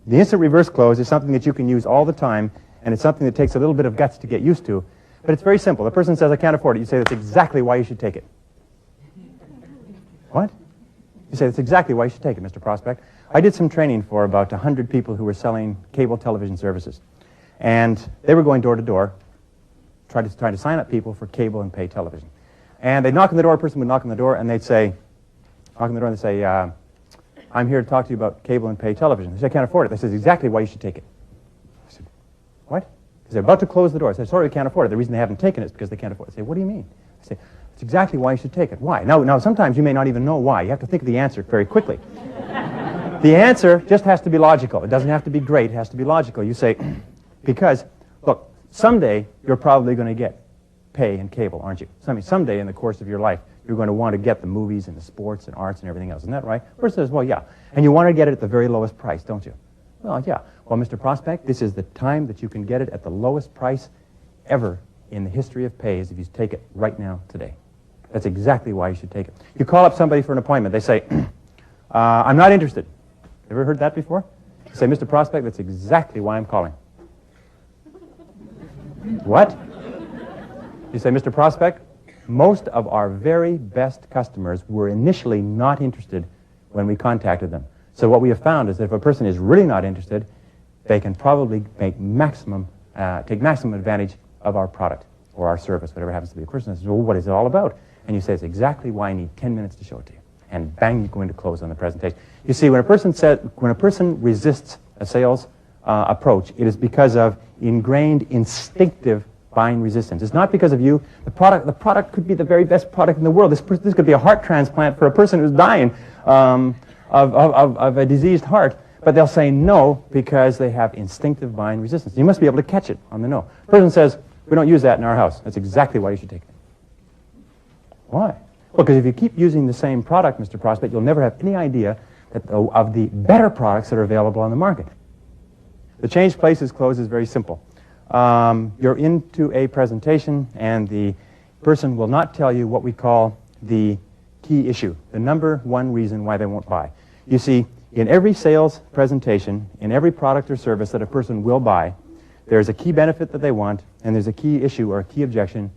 The instant reverse close is something that you can use all the time, and it's something that takes a little bit of guts to get used to, but it's very simple. The person says, I can't afford it. You say, that's exactly why you should take it. What? You say, that's exactly why you should take it, Mr. Prospect. I did some training for about 100 people who were selling cable television services, and they were going door to door, trying to sign up people for cable and pay television. And they'd knock on the door, a person would knock on the door, and they'd say, I'm here to talk to you about cable and pay television. They say, I can't afford it. They said, exactly why you should take it. I said, what? Because they're about to close the door. I said, sorry, we can't afford it. The reason they haven't taken it is because they can't afford it. I say, what do you mean? I say, it's exactly why you should take it. Why? Now, sometimes you may not even know why. You have to think of the answer very quickly. The answer just has to be logical. It doesn't have to be great. It has to be logical. You say, because, look, Someday, you're probably going to get pay and cable, aren't you? Someday in the course of your life, you're going to want to get the movies and the sports and arts and everything else. Isn't that right? Person says, well, yeah. And you want to get it at the very lowest price, don't you? Well, yeah. Well, Mr. Prospect, this is the time that you can get it at the lowest price ever in the history of pays if you take it right now, today. That's exactly why you should take it. You call up somebody for an appointment. They say, I'm not interested. Ever heard that before? You say, Mr. Prospect, that's exactly why I'm calling. What? You say, Mr. Prospect, most of our very best customers were initially not interested when we contacted them. So what we have found is that if a person is really not interested, they can probably make take maximum advantage of our product or our service, whatever it happens to be. A person says, well, what is it all about? And you say, it's exactly why I need 10 minutes to show it to you. And bang, you go into close on the presentation. You see, when a person resists a sales approach, it is because of ingrained instinctive buying resistance. It's not because of you. The product could be the very best product in the world. This could be a heart transplant for a person who's dying of a diseased heart, but they'll say no because they have instinctive buying resistance. You must be able to catch it on the no. The person says, we don't use that in our house. That's exactly why you should take it. Why? Well, because if you keep using the same product, Mr. Prospect, you'll never have any idea of the better products that are available on the market. The change places close is very simple. You're into a presentation, and the person will not tell you what we call the key issue, the number one reason why they won't buy. You see, in every sales presentation, in every product or service that a person will buy, there's a key benefit that they want, and there's a key issue or a key objection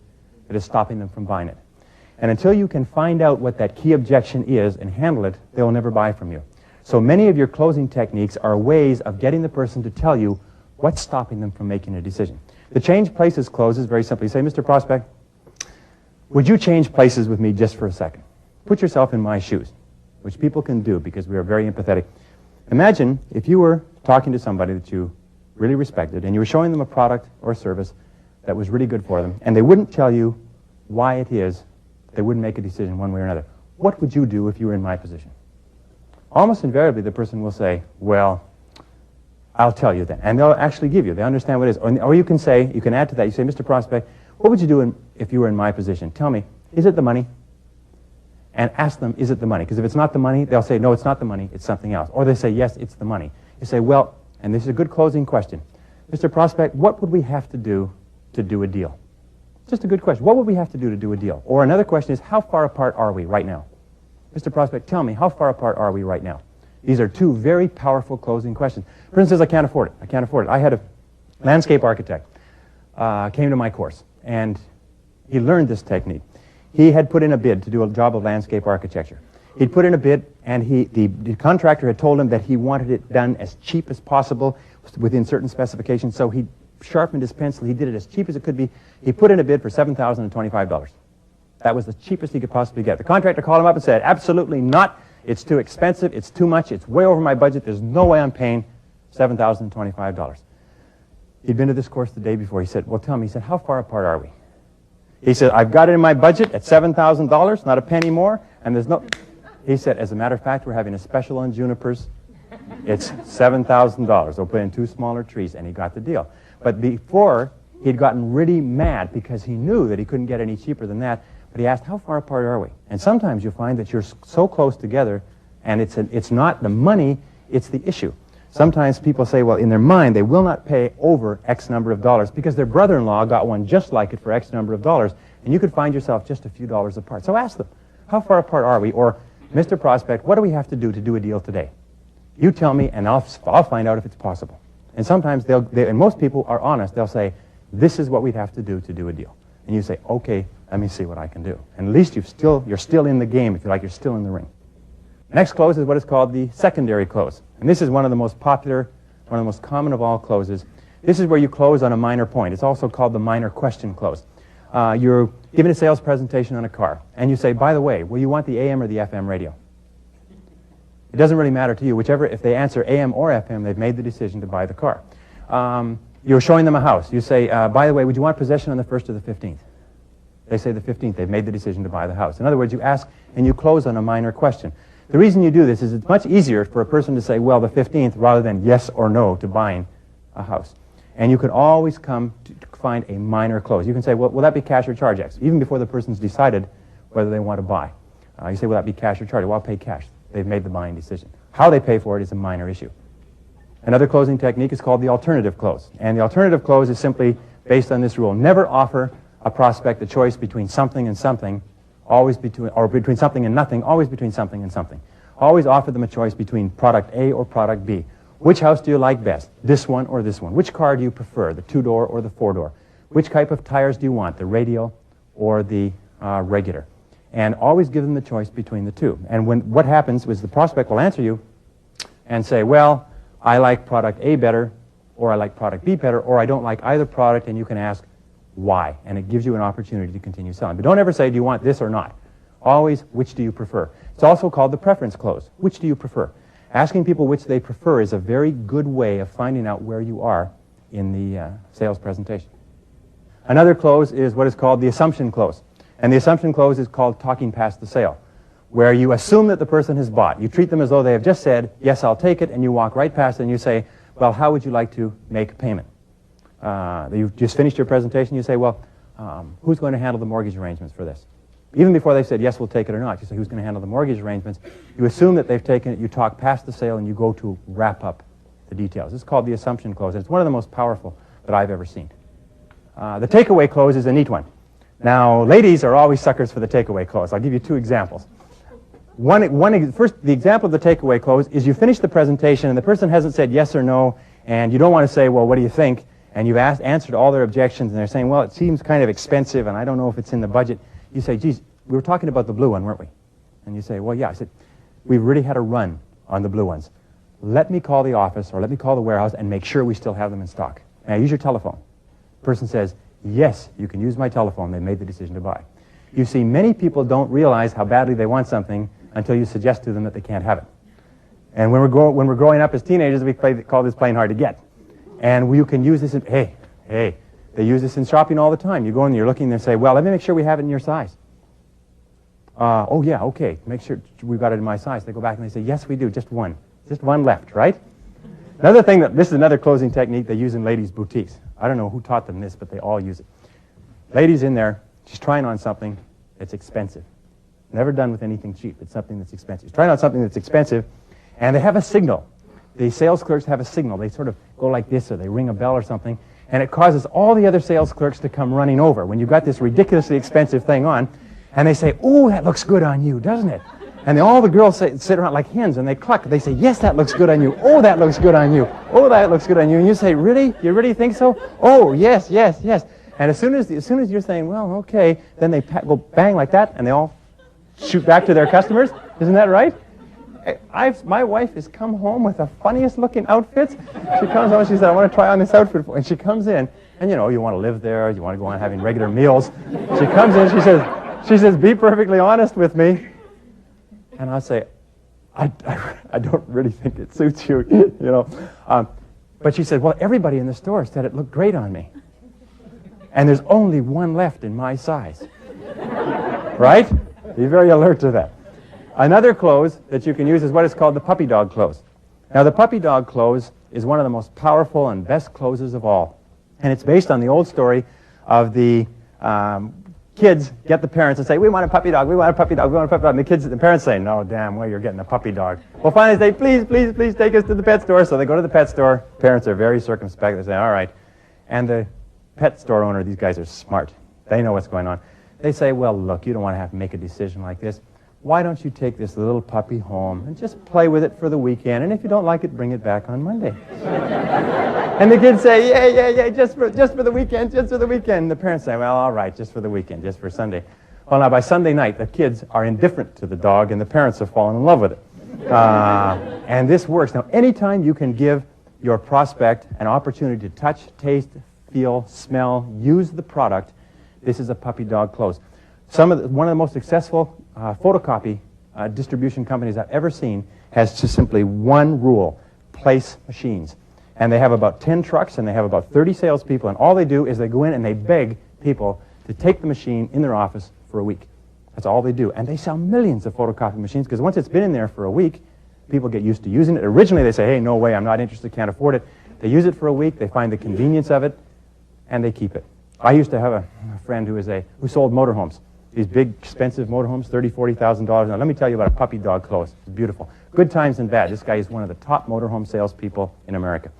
that is stopping them from buying it. And until you can find out what that key objection is and handle it, they will never buy from you. So many of your closing techniques are ways of getting the person to tell you what's stopping them from making a decision. The change places close is very simple. You say, Mr. Prospect, would you change places with me just for a second? Put yourself in my shoes, which people can do because we are very empathetic. Imagine if you were talking to somebody that you really respected and you were showing them a product or service that was really good for them, and they wouldn't tell you why it is they wouldn't make a decision one way or another. What would you do if you were in my position? Almost invariably, the person will say, well, I'll tell you then. And they'll actually give you. They understand what it is. Or you can say, you can add to that, you say, Mr. Prospect, what would you do if you were in my position? Tell me, is it the money? And ask them, is it the money? Because if it's not the money, they'll say, no, it's not the money, it's something else. Or they say, yes, it's the money. You say, well, and this is a good closing question. Mr. Prospect, what would we have to do a deal? Just a good question. What would we have to do a deal? Or another question is, how far apart are we right now? Mr. Prospect, tell me, how far apart are we right now? These are two very powerful closing questions. For instance, I can't afford it. I can't afford it. I had a landscape architect came to my course, and he learned this technique. He had put in a bid to do a job of landscape architecture. He'd put in a bid, and the contractor had told him that he wanted it done as cheap as possible within certain specifications, so he sharpened his pencil. He did it as cheap as it could be. He put in a bid for $7,025. That was the cheapest he could possibly get. The contractor called him up and said, absolutely not. It's too expensive. It's too much. It's way over my budget. There's no way I'm paying $7,025. He'd been to this course the day before. He said, well, tell me. He said, how far apart are we? He said, I've got it in my budget at $7,000, not a penny more, and there's no... He said, as a matter of fact, we're having a special on junipers. It's $7,000. They'll put in 2 smaller trees, and he got the deal. But before, he'd gotten really mad because he knew that he couldn't get any cheaper than that. But he asked, how far apart are we? And sometimes you'll find that you're so close together, and it's not the money, it's the issue. Sometimes people say, well, in their mind, they will not pay over X number of dollars because their brother-in-law got one just like it for X number of dollars, and you could find yourself just a few dollars apart. So ask them, how far apart are we? Or, Mr. Prospect, what do we have to do a deal today? You tell me, and I'll find out if it's possible. And sometimes and most people are honest. They'll say, this is what we'd have to do a deal. And you say, okay, let me see what I can do. And at least you're still in the game, if you like, you're still in the ring. The next close is what is called the secondary close. And this is one of the most popular, one of the most common of all closes. This is where you close on a minor point. It's also called the minor question close. You're giving a sales presentation on a car, and you say, by the way, will you want the AM or the FM radio? It doesn't really matter to you. Whichever, if they answer AM or FM, they've made the decision to buy the car. You're showing them a house. You say, by the way, would you want possession on the 1st or the 15th? They say the 15th. They've made the decision to buy the house. In other words, you ask and you close on a minor question. The reason you do this is it's much easier for a person to say, well, the 15th, rather than yes or no to buying a house. And you can always come to find a minor close. You can say, well, will that be cash or charge X? Even before the person's decided whether they want to buy. You say, will that be cash or charge? Well, I'll pay cash. They've made the buying decision. How they pay for it is a minor issue. Another closing technique is called the alternative close. And the alternative close is simply based on this rule. Never offer a prospect a choice between something and something, always between, or between something and nothing, always between something and something. Always offer them a choice between product A or product B. Which house do you like best? This one or this one? Which car do you prefer, the 2-door or the 4-door? Which type of tires do you want, the radial or the regular? And always give them the choice between the two. And what happens is the prospect will answer you and say, well, I like product A better, or I like product B better, or I don't like either product, and you can ask why. And it gives you an opportunity to continue selling. But don't ever say, do you want this or not? Always, which do you prefer? It's also called the preference close. Which do you prefer? Asking people which they prefer is a very good way of finding out where you are in the sales presentation. Another close is what is called the assumption close. And the assumption close is called talking past the sale, where you assume that the person has bought. You treat them as though they have just said, yes, I'll take it, and you walk right past it and you say, well, how would you like to make payment? You've just finished your presentation. You say, well, who's going to handle the mortgage arrangements for this? Even before they've said, yes, we'll take it or not, you say, who's going to handle the mortgage arrangements? You assume that they've taken it, you talk past the sale, and you go to wrap up the details. It's called the assumption close, and it's one of the most powerful that I've ever seen. The takeaway close is a neat one. Now, ladies are always suckers for the takeaway close. I'll give you two examples. First, the example of the takeaway close is you finish the presentation, and the person hasn't said yes or no, and you don't want to say, well, what do you think? And you've answered all their objections, and they're saying, well, it seems kind of expensive, and I don't know if it's in the budget. You say, geez, we were talking about the blue one, weren't we? And you say, well, yeah. I said, we've really had a run on the blue ones. Let me call the office, or let me call the warehouse, and make sure we still have them in stock. Now, use your telephone. The person says, yes, you can use my telephone. They made the decision to buy. You see, many people don't realize how badly they want something until you suggest to them that they can't have it. And when we're growing up as teenagers, we call this playing hard to get. And you can use this in, hey, they use this in shopping all the time. You go in, you're looking, and they say, well, let me make sure we have it in your size. Oh, yeah, okay, make sure we've got it in my size. They go back and they say, yes, we do, just one left, right? Another thing, this is another closing technique they use in ladies' boutiques. I don't know who taught them this, but they all use it. Ladies in there, she's trying on something that's expensive. Never done with anything cheap. It's something that's expensive. She's trying on something that's expensive, and they have a signal. The sales clerks have a signal. They sort of go like this, or they ring a bell or something, and it causes all the other sales clerks to come running over when you've got this ridiculously expensive thing on, and they say, oh, that looks good on you, doesn't it? And all the girls sit around like hens, and they cluck. They say, yes, that looks good on you. Oh, that looks good on you. Oh, that looks good on you. And you say, really? You really think so? Oh, yes, yes, yes. And as soon as you're saying, well, okay, then they go bang like that, and they all shoot back to their customers. Isn't that right? My wife has come home with the funniest looking outfits. She comes home, she said, I want to try on this outfit. And she comes in, and you know, you want to live there, you want to go on having regular meals. She comes in, she says, be perfectly honest with me. And I'll say, I don't really think it suits you, you know. But she said, well, everybody in the store said it looked great on me. And there's only one left in my size. Right? Be very alert to that. Another close that you can use is what is called the puppy dog close. Now, the puppy dog close is one of the most powerful and best closes of all. And it's based on the old story of the kids get the parents and say, we want a puppy dog, we want a puppy dog, we want a puppy dog. And the parents say, no, damn well, you're getting a puppy dog. Well, finally they say, please, please, please take us to the pet store. So they go to the pet store. Parents are very circumspect. They say, all right. And the pet store owner, these guys are smart. They know what's going on. They say, well, look, you don't want to have to make a decision like this. Why don't you take this little puppy home and just play with it for the weekend, and if you don't like it, bring it back on Monday. And the kids say, yeah, just for the weekend, just for the weekend. The parents say, well, all right, just for the weekend, just for Sunday. Well, now, by Sunday night, the kids are indifferent to the dog, and the parents have fallen in love with it. And this works. Now, anytime you can give your prospect an opportunity to touch, taste, feel, smell, use the product, this is a puppy dog close. One of the most successful photocopy distribution companies I've ever seen has just simply one rule: place machines. And they have about 10 trucks, and they have about 30 salespeople, and all they do is they go in and they beg people to take the machine in their office for a week. That's all they do. And they sell millions of photocopy machines, because once it's been in there for a week, people get used to using it. Originally they say, hey, no way, I'm not interested, can't afford it. They use it for a week, they find the convenience of it, and they keep it. I used to have a friend who sold motorhomes. These big, expensive motorhomes, $30,000, $40,000. Now, let me tell you about a puppy dog clothes. It's beautiful. Good times and bad. This guy is one of the top motorhome salespeople in America.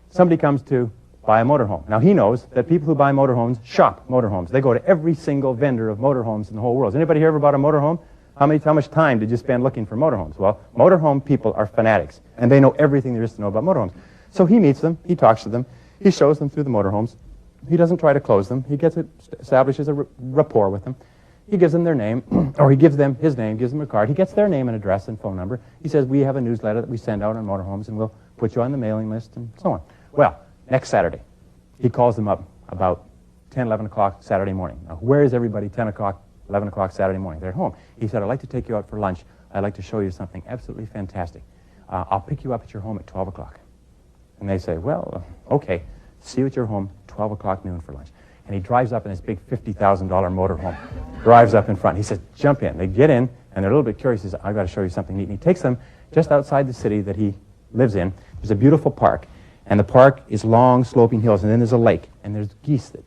Somebody comes to buy a motorhome. Now, he knows that people who buy motorhomes shop motorhomes. They go to every single vendor of motorhomes in the whole world. Has anybody here ever bought a motorhome? How much time did you spend looking for motorhomes? Well, motorhome people are fanatics, and they know everything there is to know about motorhomes. So he meets them, he talks to them, he shows them through the motorhomes. He doesn't try to close them. He establishes a rapport with them. He gives them their name, or he gives them his name, gives them a card. He gets their name and address and phone number. He says, we have a newsletter that we send out on motorhomes, and we'll put you on the mailing list, and so on. Well, next Saturday, he calls them up about 10, 11 o'clock Saturday morning. Now, where is everybody 10 o'clock, 11 o'clock Saturday morning? They're at home. He said, I'd like to take you out for lunch. I'd like to show you something absolutely fantastic. I'll pick you up at your home at 12 o'clock. And they say, well, okay, see you at your home, 12 o'clock noon for lunch. And he drives up in this big $50,000 motorhome, drives up in front. He says, jump in. They get in, and they're a little bit curious. He says, I've got to show you something neat. And he takes them just outside the city that he lives in. There's a beautiful park, and the park is long, sloping hills, and then there's a lake, and there's geese that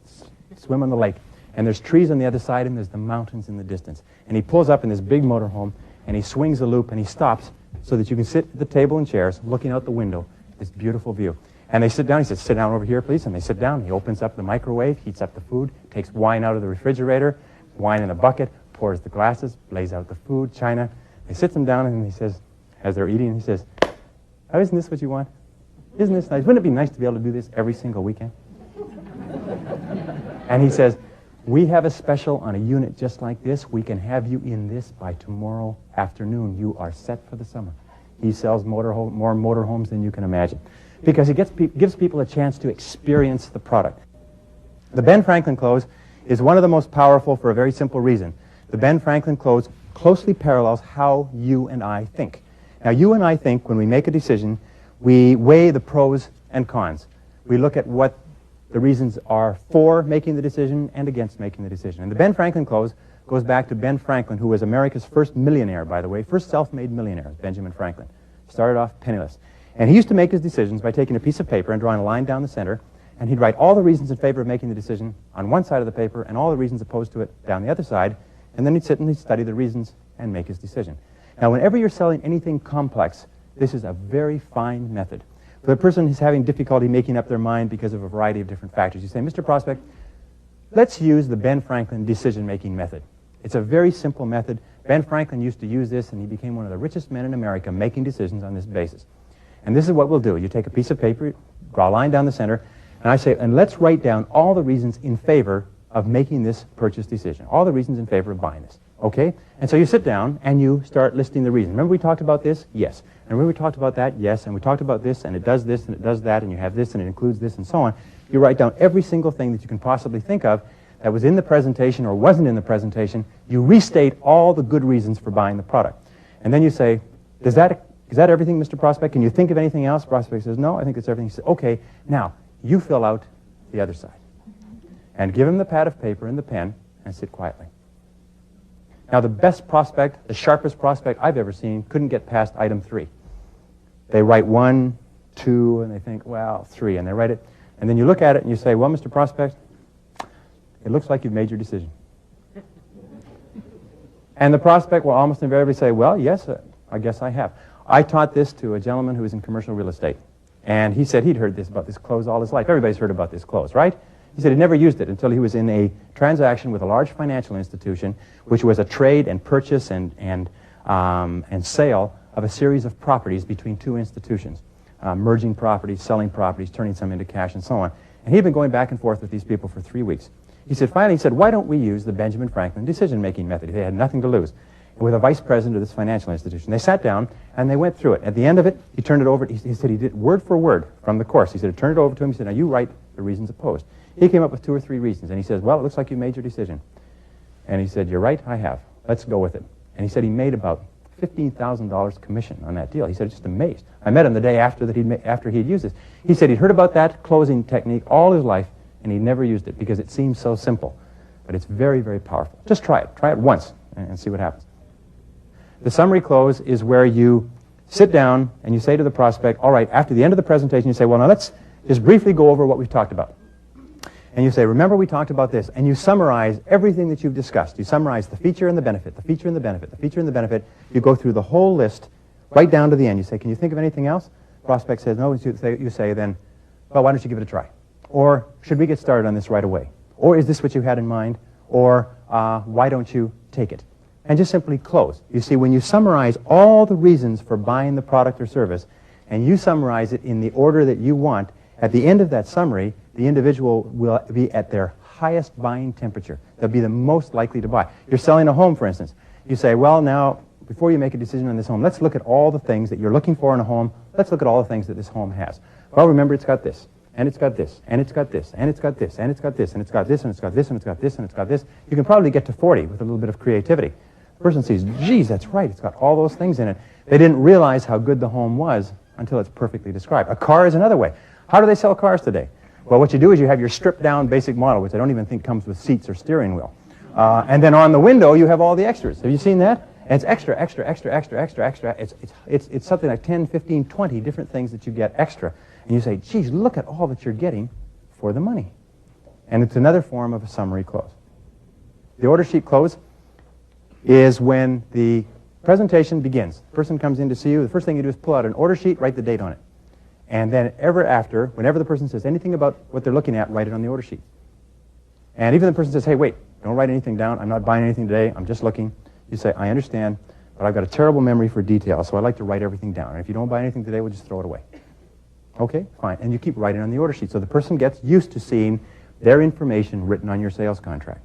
swim on the lake, and there's trees on the other side, and there's the mountains in the distance. And he pulls up in this big motorhome, and he swings a loop, and he stops so that you can sit at the table and chairs, looking out the window, this beautiful view. And they sit down. He says, sit down over here, please. And they sit down. He opens up the microwave, heats up the food, takes wine out of the refrigerator, wine in a bucket, pours the glasses, lays out the food, china. He sits them down, and he says, as they're eating, he says, oh, isn't this what you want? Isn't this nice? Wouldn't it be nice to be able to do this every single weekend? And he says, we have a special on a unit just like this. We can have you in this by tomorrow afternoon. You are set for the summer. He sells more motorhomes than you can imagine, because he gives people a chance to experience the product. The Ben Franklin close is one of the most powerful for a very simple reason. The Ben Franklin close closely parallels how you and I think. Now, you and I think when we make a decision, we weigh the pros and cons. We look at what the reasons are for making the decision and against making the decision. And the Ben Franklin close goes back to Ben Franklin, who was America's first millionaire, by the way, first self-made millionaire, Benjamin Franklin. Started off penniless. And he used to make his decisions by taking a piece of paper and drawing a line down the center, and he'd write all the reasons in favor of making the decision on one side of the paper and all the reasons opposed to it down the other side, and then he'd sit and he'd study the reasons and make his decision. Now, whenever you're selling anything complex, this is a very fine method. For the person who's having difficulty making up their mind because of a variety of different factors, you say, Mr. Prospect, let's use the Ben Franklin decision-making method. It's a very simple method. Ben Franklin used to use this, and he became one of the richest men in America making decisions on this basis. And this is what we'll do. You take a piece of paper, draw a line down the center, and I say, and let's write down all the reasons in favor of making this purchase decision, all the reasons in favor of buying this. Okay? And so you sit down, and you start listing the reasons. Remember we talked about this? Yes. And remember we talked about that? Yes. And we talked about this, and it does this, and it does that, and you have this, and it includes this, and so on. You write down every single thing that you can possibly think of that was in the presentation or wasn't in the presentation. You restate all the good reasons for buying the product. And then you say, is that everything, Mr. Prospect? Can you think of anything else? Prospect says, no, I think it's everything. He says, okay, now you fill out the other side. And give him the pad of paper and the pen and sit quietly. Now, the best prospect, the sharpest prospect I've ever seen, couldn't get past item 3. They write 1, 2, and they think, well, 3, and they write it. And then you look at it and you say, well, Mr. Prospect, it looks like you've made your decision. And the prospect will almost invariably say, well, yes, I guess I have. I taught this to a gentleman who was in commercial real estate. And he said he'd heard about this close all his life. Everybody's heard about this close, right? He said he never used it until he was in a transaction with a large financial institution, which was a trade and purchase and sale of a series of properties between two institutions, merging properties, selling properties, turning some into cash, and so on. And he'd been going back and forth with these people for 3 weeks. He said, finally, why don't we use the Benjamin Franklin decision-making method? They had nothing to lose. With a vice president of this financial institution. They sat down, and they went through it. At the end of it, he turned it over. He said he did word for word from the course. He said, turn it over to him. He said, now you write the reasons opposed. He came up with 2 or 3 reasons, and he says, well, it looks like you made your decision. And he said, you're right, I have. Let's go with it. And he said he made about $15,000 commission on that deal. He said, just amazed. I met him the day after he'd used this. He said he'd heard about that closing technique all his life, and he'd never used it because it seems so simple. But it's very, very powerful. Just try it. Try it once and see what happens. The summary close is where you sit down and you say to the prospect, all right, after the end of the presentation, you say, well, now let's just briefly go over what we've talked about. And you say, remember we talked about this, and you summarize everything that you've discussed. You summarize the feature and the benefit, the feature and the benefit, the feature and the benefit. You go through the whole list right down to the end. You say, can you think of anything else? Prospect says, no. You say then, well, why don't you give it a try? Or should we get started on this right away? Or is this what you had in mind? Or why don't you take it? And just simply close. You see, when you summarize all the reasons for buying the product or service, and you summarize it in the order that you want, at the end of that summary, the individual will be at their highest buying temperature. They'll be the most likely to buy. You're selling a home, for instance. You say, well, now, before you make a decision on this home, let's look at all the things that you're looking for in a home. Let's look at all the things that this home has. Well, remember, it's got this, and it's got this, and it's got this, and it's got this, and it's got this, and it's got this, and it's got this, and it's got this, and it's got this. You can probably get to 40 with a little bit of creativity. The person sees, geez, that's right, it's got all those things in it. They didn't realize how good the home was until it's perfectly described. A car is another way. How do they sell cars today? Well, what you do is you have your stripped-down basic model, which I don't even think comes with seats or steering wheel. And then on the window, you have all the extras. Have you seen that? And it's extra, extra, extra, extra, extra, extra. It's something like 10, 15, 20 different things that you get extra. And you say, geez, look at all that you're getting for the money. And it's another form of a summary close. The order sheet close is when the presentation begins. The person comes in to see you. The first thing you do is pull out an order sheet, write the date on it. And then ever after, whenever the person says anything about what they're looking at, write it on the order sheet. And even the person says, hey, wait, don't write anything down. I'm not buying anything today. I'm just looking. You say, I understand, but I've got a terrible memory for detail, so I like to write everything down. And if you don't buy anything today, we'll just throw it away. Okay, fine. And you keep writing on the order sheet. So the person gets used to seeing their information written on your sales contract.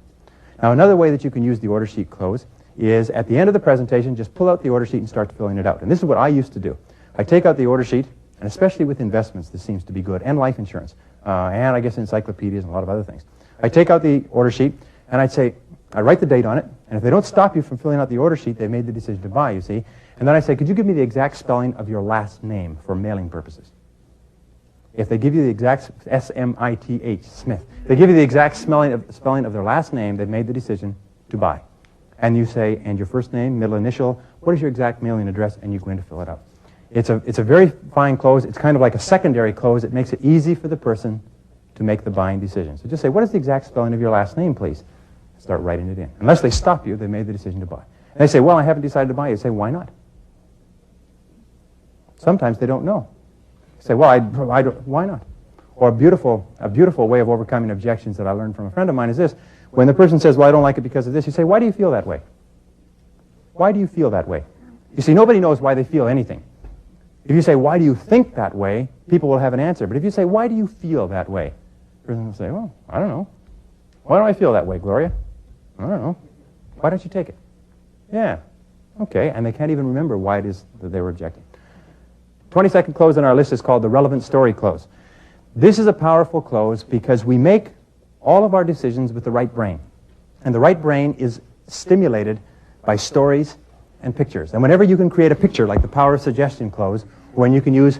Now, another way that you can use the order sheet close is at the end of the presentation, just pull out the order sheet and start filling it out. And this is what I used to do. I take out the order sheet, and especially with investments, this seems to be good, and life insurance, and I guess encyclopedias and a lot of other things. I take out the order sheet, and I write the date on it, and if they don't stop you from filling out the order sheet, they've made the decision to buy, you see. And then I say, could you give me the exact spelling of your last name for mailing purposes? If they give you the exact S-M-I-T-H, Smith, they give you the exact spelling of their last name, they've made the decision to buy. And you say, and your first name, middle initial, what is your exact mailing address, and you go in to fill it out. It's a very fine close. It's kind of like a secondary close. It makes it easy for the person to make the buying decision. So just say, what is the exact spelling of your last name, please? Start writing it in. Unless they stop you, they made the decision to buy. And they say, well, I haven't decided to buy. You say, why not? Sometimes they don't know. You say, well, why not? Or a beautiful way of overcoming objections that I learned from a friend of mine is this. When the person says, well, I don't like it because of this, you say, why do you feel that way? Why do you feel that way? You see, nobody knows why they feel anything. If you say, why do you think that way, people will have an answer. But if you say, why do you feel that way? The person will say, well, I don't know. Why do I feel that way, Gloria? I don't know. Why don't you take it? Yeah. Okay. And they can't even remember why it is that they were objecting. 22nd close on our list is called the relevant story close. This is a powerful close because we make all of our decisions with the right brain. And the right brain is stimulated by stories and pictures. And whenever you can create a picture, like the power of suggestion close, when you can use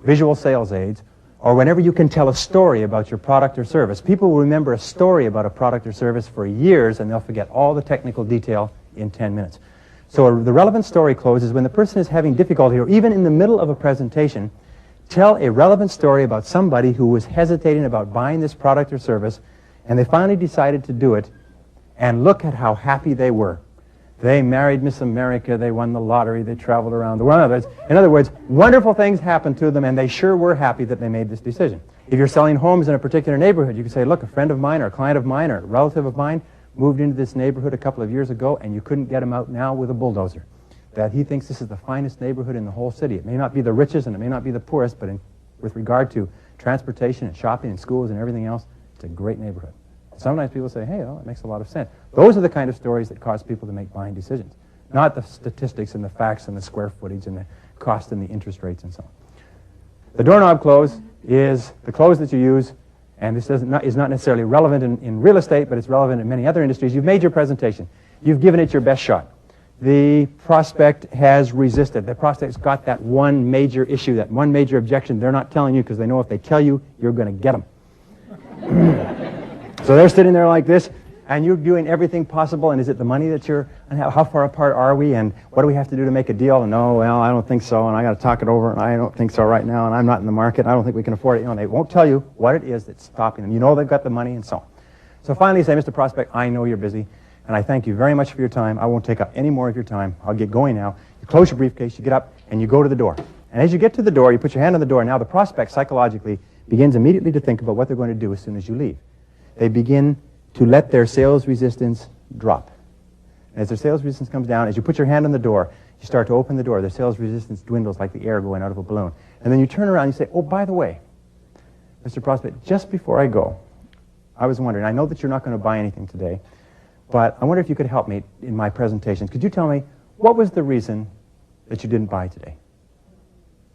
visual sales aids, or whenever you can tell a story about your product or service, people will remember a story about a product or service for years, and they'll forget all the technical detail in 10 minutes. So the relevant story close is when the person is having difficulty, or even in the middle of a presentation, tell a relevant story about somebody who was hesitating about buying this product or service, and they finally decided to do it, and look at how happy they were. They married Miss America, they won the lottery, they traveled around the world. In other words, wonderful things happened to them, and they sure were happy that they made this decision. If you're selling homes in a particular neighborhood, you can say, look, a friend of mine or a client of mine or a relative of mine moved into this neighborhood a couple of years ago, and you couldn't get him out now with a bulldozer. That he thinks this is the finest neighborhood in the whole city. It may not be the richest and it may not be the poorest, but with regard to transportation and shopping and schools and everything else, it's a great neighborhood. Sometimes people say, hey, well, it makes a lot of sense. Those are the kind of stories that cause people to make buying decisions, not the statistics and the facts and the square footage and the cost and the interest rates and so on. The doorknob close is the close that you use, and this is not necessarily relevant in real estate, but it's relevant in many other industries. You've made your presentation. You've given it your best shot. The prospect has resisted. The prospect's got that one major issue, that one major objection they're not telling you because they know if they tell you, you're going to get them. So they're sitting there like this, and you're doing everything possible, and is it the money that you're, and how far apart are we, and what do we have to do to make a deal, and no, well, I don't think so, and I got to talk it over, and I don't think so right now, and I'm not in the market, I don't think we can afford it. You know, they won't tell you what it is that's stopping them. You know they've got the money and so on. So finally you say, Mr. Prospect, I know you're busy, and I thank you very much for your time. I won't take up any more of your time. I'll get going now. You close your briefcase, you get up, and you go to the door. And as you get to the door, you put your hand on the door. Now the prospect psychologically begins immediately to think about what they're going to do as soon as you leave. They begin to let their sales resistance drop. And as their sales resistance comes down, as you put your hand on the door, you start to open the door. Their sales resistance dwindles like the air going out of a balloon. And then you turn around and you say, oh, by the way, Mr. Prospect, just before I go, I was wondering, I know that you're not going to buy anything today, but I wonder if you could help me in my presentations. Could you tell me, what was the reason that you didn't buy today?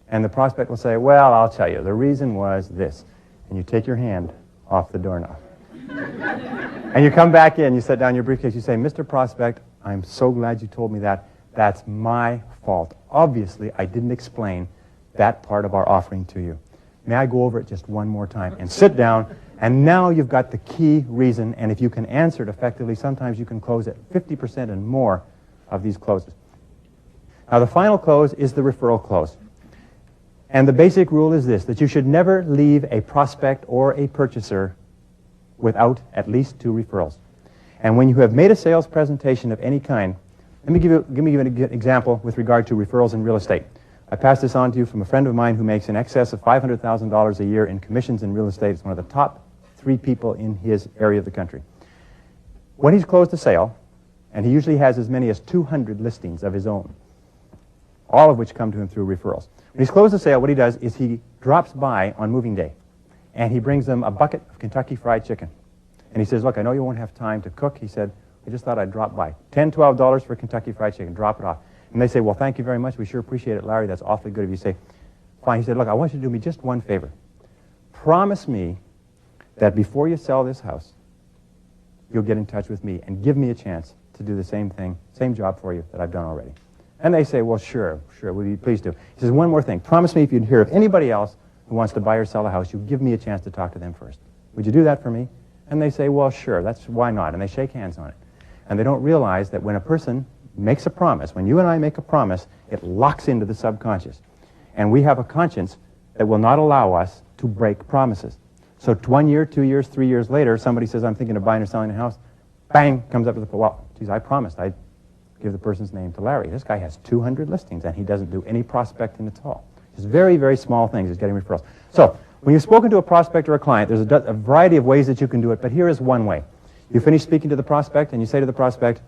And the prospect will say, well, I'll tell you, the reason was this. And you take your hand off the doorknob. And you come back in, you set down your briefcase, you say, Mr. Prospect, I'm so glad you told me that. That's my fault. Obviously, I didn't explain that part of our offering to you. May I go over it just one more time? And sit down, and now you've got the key reason, and if you can answer it effectively, sometimes you can close at 50% and more of these closes. Now, the final close is the referral close. And the basic rule is this, that you should never leave a prospect or a purchaser without at least 2 referrals. And when you have made a sales presentation of any kind, let me give you an example with regard to referrals in real estate. I passed this on to you from a friend of mine who makes in excess of $500,000 a year in commissions in real estate. It's one of the top 3 people in his area of the country. When he's closed a sale, and he usually has as many as 200 listings of his own, all of which come to him through referrals. When he's closed a sale, what he does is he drops by on moving day, and he brings them a bucket of Kentucky Fried Chicken. And he says, look, I know you won't have time to cook. He said, I just thought I'd drop by. $10, $12 for Kentucky Fried Chicken. Drop it off. And they say, well, thank you very much. We sure appreciate it, Larry. That's awfully good of you. You say, fine. He said, look, I want you to do me just one favor. Promise me that before you sell this house, you'll get in touch with me and give me a chance to do the same thing, same job for you that I've done already. And they say, well, sure, would you please do. He says, one more thing. Promise me if you'd hear of anybody else who wants to buy or sell a house, you give me a chance to talk to them first. Would you do that for me? And they say, well, sure, why not? And they shake hands on it. And they don't realize that when a person makes a promise, when you and I make a promise, it locks into the subconscious. And we have a conscience that will not allow us to break promises. So 1 year, 2 years, 3 years later, somebody says, I'm thinking of buying or selling a house. Bang, comes up with the, well, geez, I promised I'd give the person's name to Larry. This guy has 200 listings, and he doesn't do any prospecting at all. Just very, very small things. He's getting referrals. So when you've spoken to a prospect or a client, there's a variety of ways that you can do it, but here is one way. You finish speaking to the prospect, and you say to the prospect,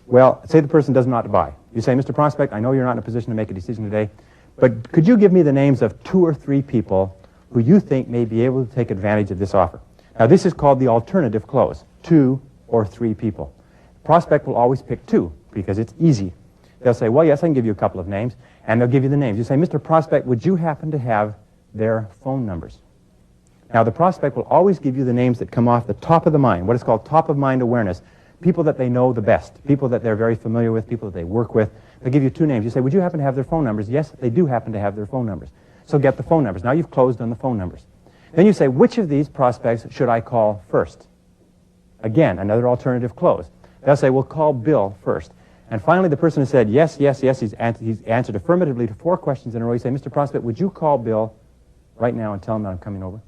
well, say the person does not buy. You say, Mr. Prospect, I know you're not in a position to make a decision today, but could you give me the names of 2 or 3 people who you think may be able to take advantage of this offer? Now, this is called the alternative close, 2 or 3 people. The prospect will always pick 2 because it's easy. They'll say, well, yes, I can give you a couple of names, and they'll give you the names. You say, Mr. Prospect, would you happen to have their phone numbers? Now, the prospect will always give you the names that come off the top of the mind, what is called top-of-mind awareness, people that they know the best, people that they're very familiar with, people that they work with. They'll give you 2 names. You say, would you happen to have their phone numbers? Yes, they do happen to have their phone numbers. So get the phone numbers. Now you've closed on the phone numbers. Then you say, which of these prospects should I call first? Again, another alternative close. They'll say, well, call Bill first. And finally, the person has said, yes, yes, yes. He's answered affirmatively to 4 questions in a row. You say, Mr. Prospect, would you call Bill right now and tell him that I'm coming over?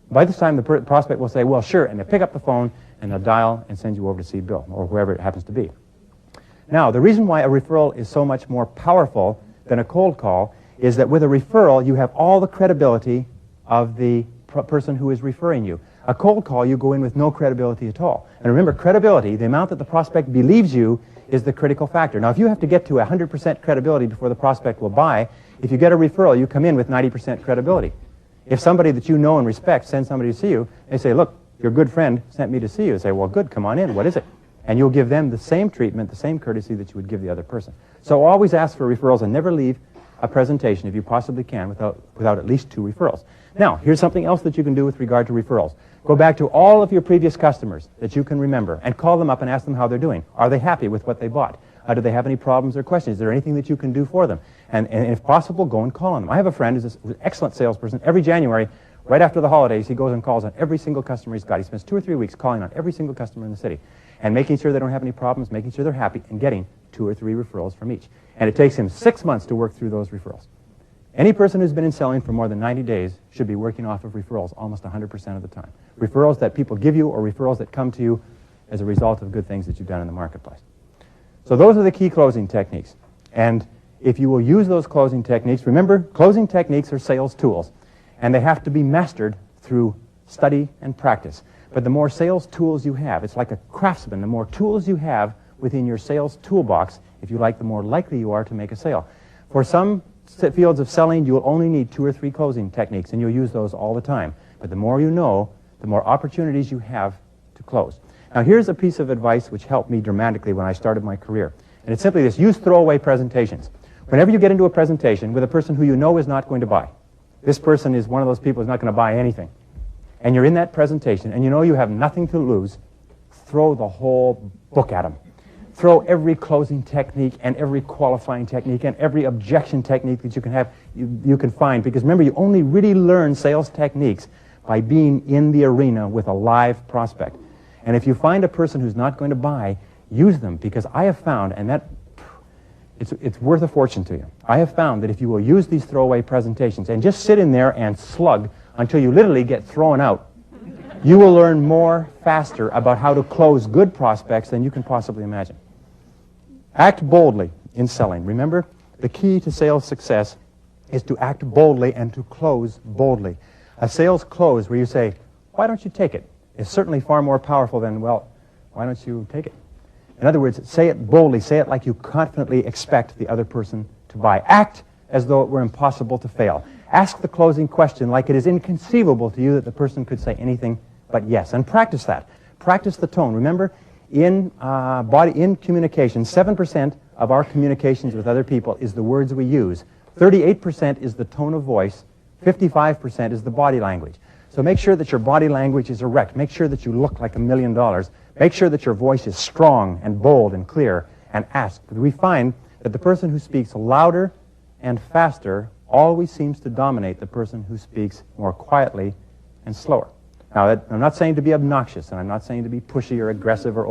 By this time, the prospect will say, well, sure, and they'll pick up the phone, and they'll dial and send you over to see Bill, or whoever it happens to be. Now, the reason why a referral is so much more powerful than a cold call is that with a referral, you have all the credibility of the person who is referring you. A cold call, you go in with no credibility at all. And remember, credibility, the amount that the prospect believes you, is the critical factor. Now, if you have to get to 100% credibility before the prospect will buy, if you get a referral, you come in with 90% credibility. If somebody that you know and respect sends somebody to see you, they say, look, your good friend sent me to see you. They say, well, good, come on in. What is it? And you'll give them the same treatment, the same courtesy that you would give the other person. So always ask for referrals and never leave a presentation, if you possibly can, without at least 2 referrals. Now, here's something else that you can do with regard to referrals. Go back to all of your previous customers that you can remember and call them up and ask them how they're doing. Are they happy with what they bought? Do they have any problems or questions? Is there anything that you can do for them? And if possible, go and call on them. I have a friend who's an excellent salesperson. Every January, Right after the holidays, he goes and calls on every single customer he's got. He spends 2 or 3 weeks calling on every single customer in the city and making sure they don't have any problems, making sure they're happy, and getting 2 or 3 referrals from each. And it takes him 6 months to work through those referrals. Any person who's been in selling for more than 90 days should be working off of referrals almost 100% of the time. Referrals that people give you or referrals that come to you as a result of good things that you've done in the marketplace. So those are the key closing techniques. And if you will use those closing techniques, remember, closing techniques are sales tools, and they have to be mastered through study and practice. But the more sales tools you have, it's like a craftsman, the more tools you have within your sales toolbox, if you like, the more likely you are to make a sale. For some fields of selling, you'll only need 2 or 3 closing techniques, and you'll use those all the time. But the more you know, the more opportunities you have to close. Now, here's a piece of advice which helped me dramatically when I started my career. And it's simply this: use throwaway presentations. Whenever you get into a presentation with a person who you know is not going to buy, this person is one of those people who's not going to buy anything, and you're in that presentation and you know you have nothing to lose, throw the whole book at them. Throw every closing technique and every qualifying technique and every objection technique that you can have, you can find. Because remember, you only really learn sales techniques by being in the arena with a live prospect. And if you find a person who's not going to buy, use them, because I have found, and that it's worth a fortune to you, I have found that if you will use these throwaway presentations and just sit in there and slug until you literally get thrown out, you will learn more faster about how to close good prospects than you can possibly imagine. Act boldly in selling. Remember, the key to sales success is to act boldly and to close boldly. A sales close where you say, "Why don't you take it?" is certainly far more powerful than, "Well, why don't you take it?" In other words, say it boldly. Say it like you confidently expect the other person to buy. Act as though it were impossible to fail. Ask the closing question like it is inconceivable to you that the person could say anything but yes. And practice that. Practice the tone. Remember, in communication, 7% of our communications with other people is the words we use. 38% is the tone of voice. 55% is the body language. So make sure that your body language is erect. Make sure that you look like $1 million. Make sure that your voice is strong and bold and clear, and ask. We find that the person who speaks louder and faster always seems to dominate the person who speaks more quietly and slower. Now, I'm not saying to be obnoxious, and I'm not saying to be pushy or aggressive or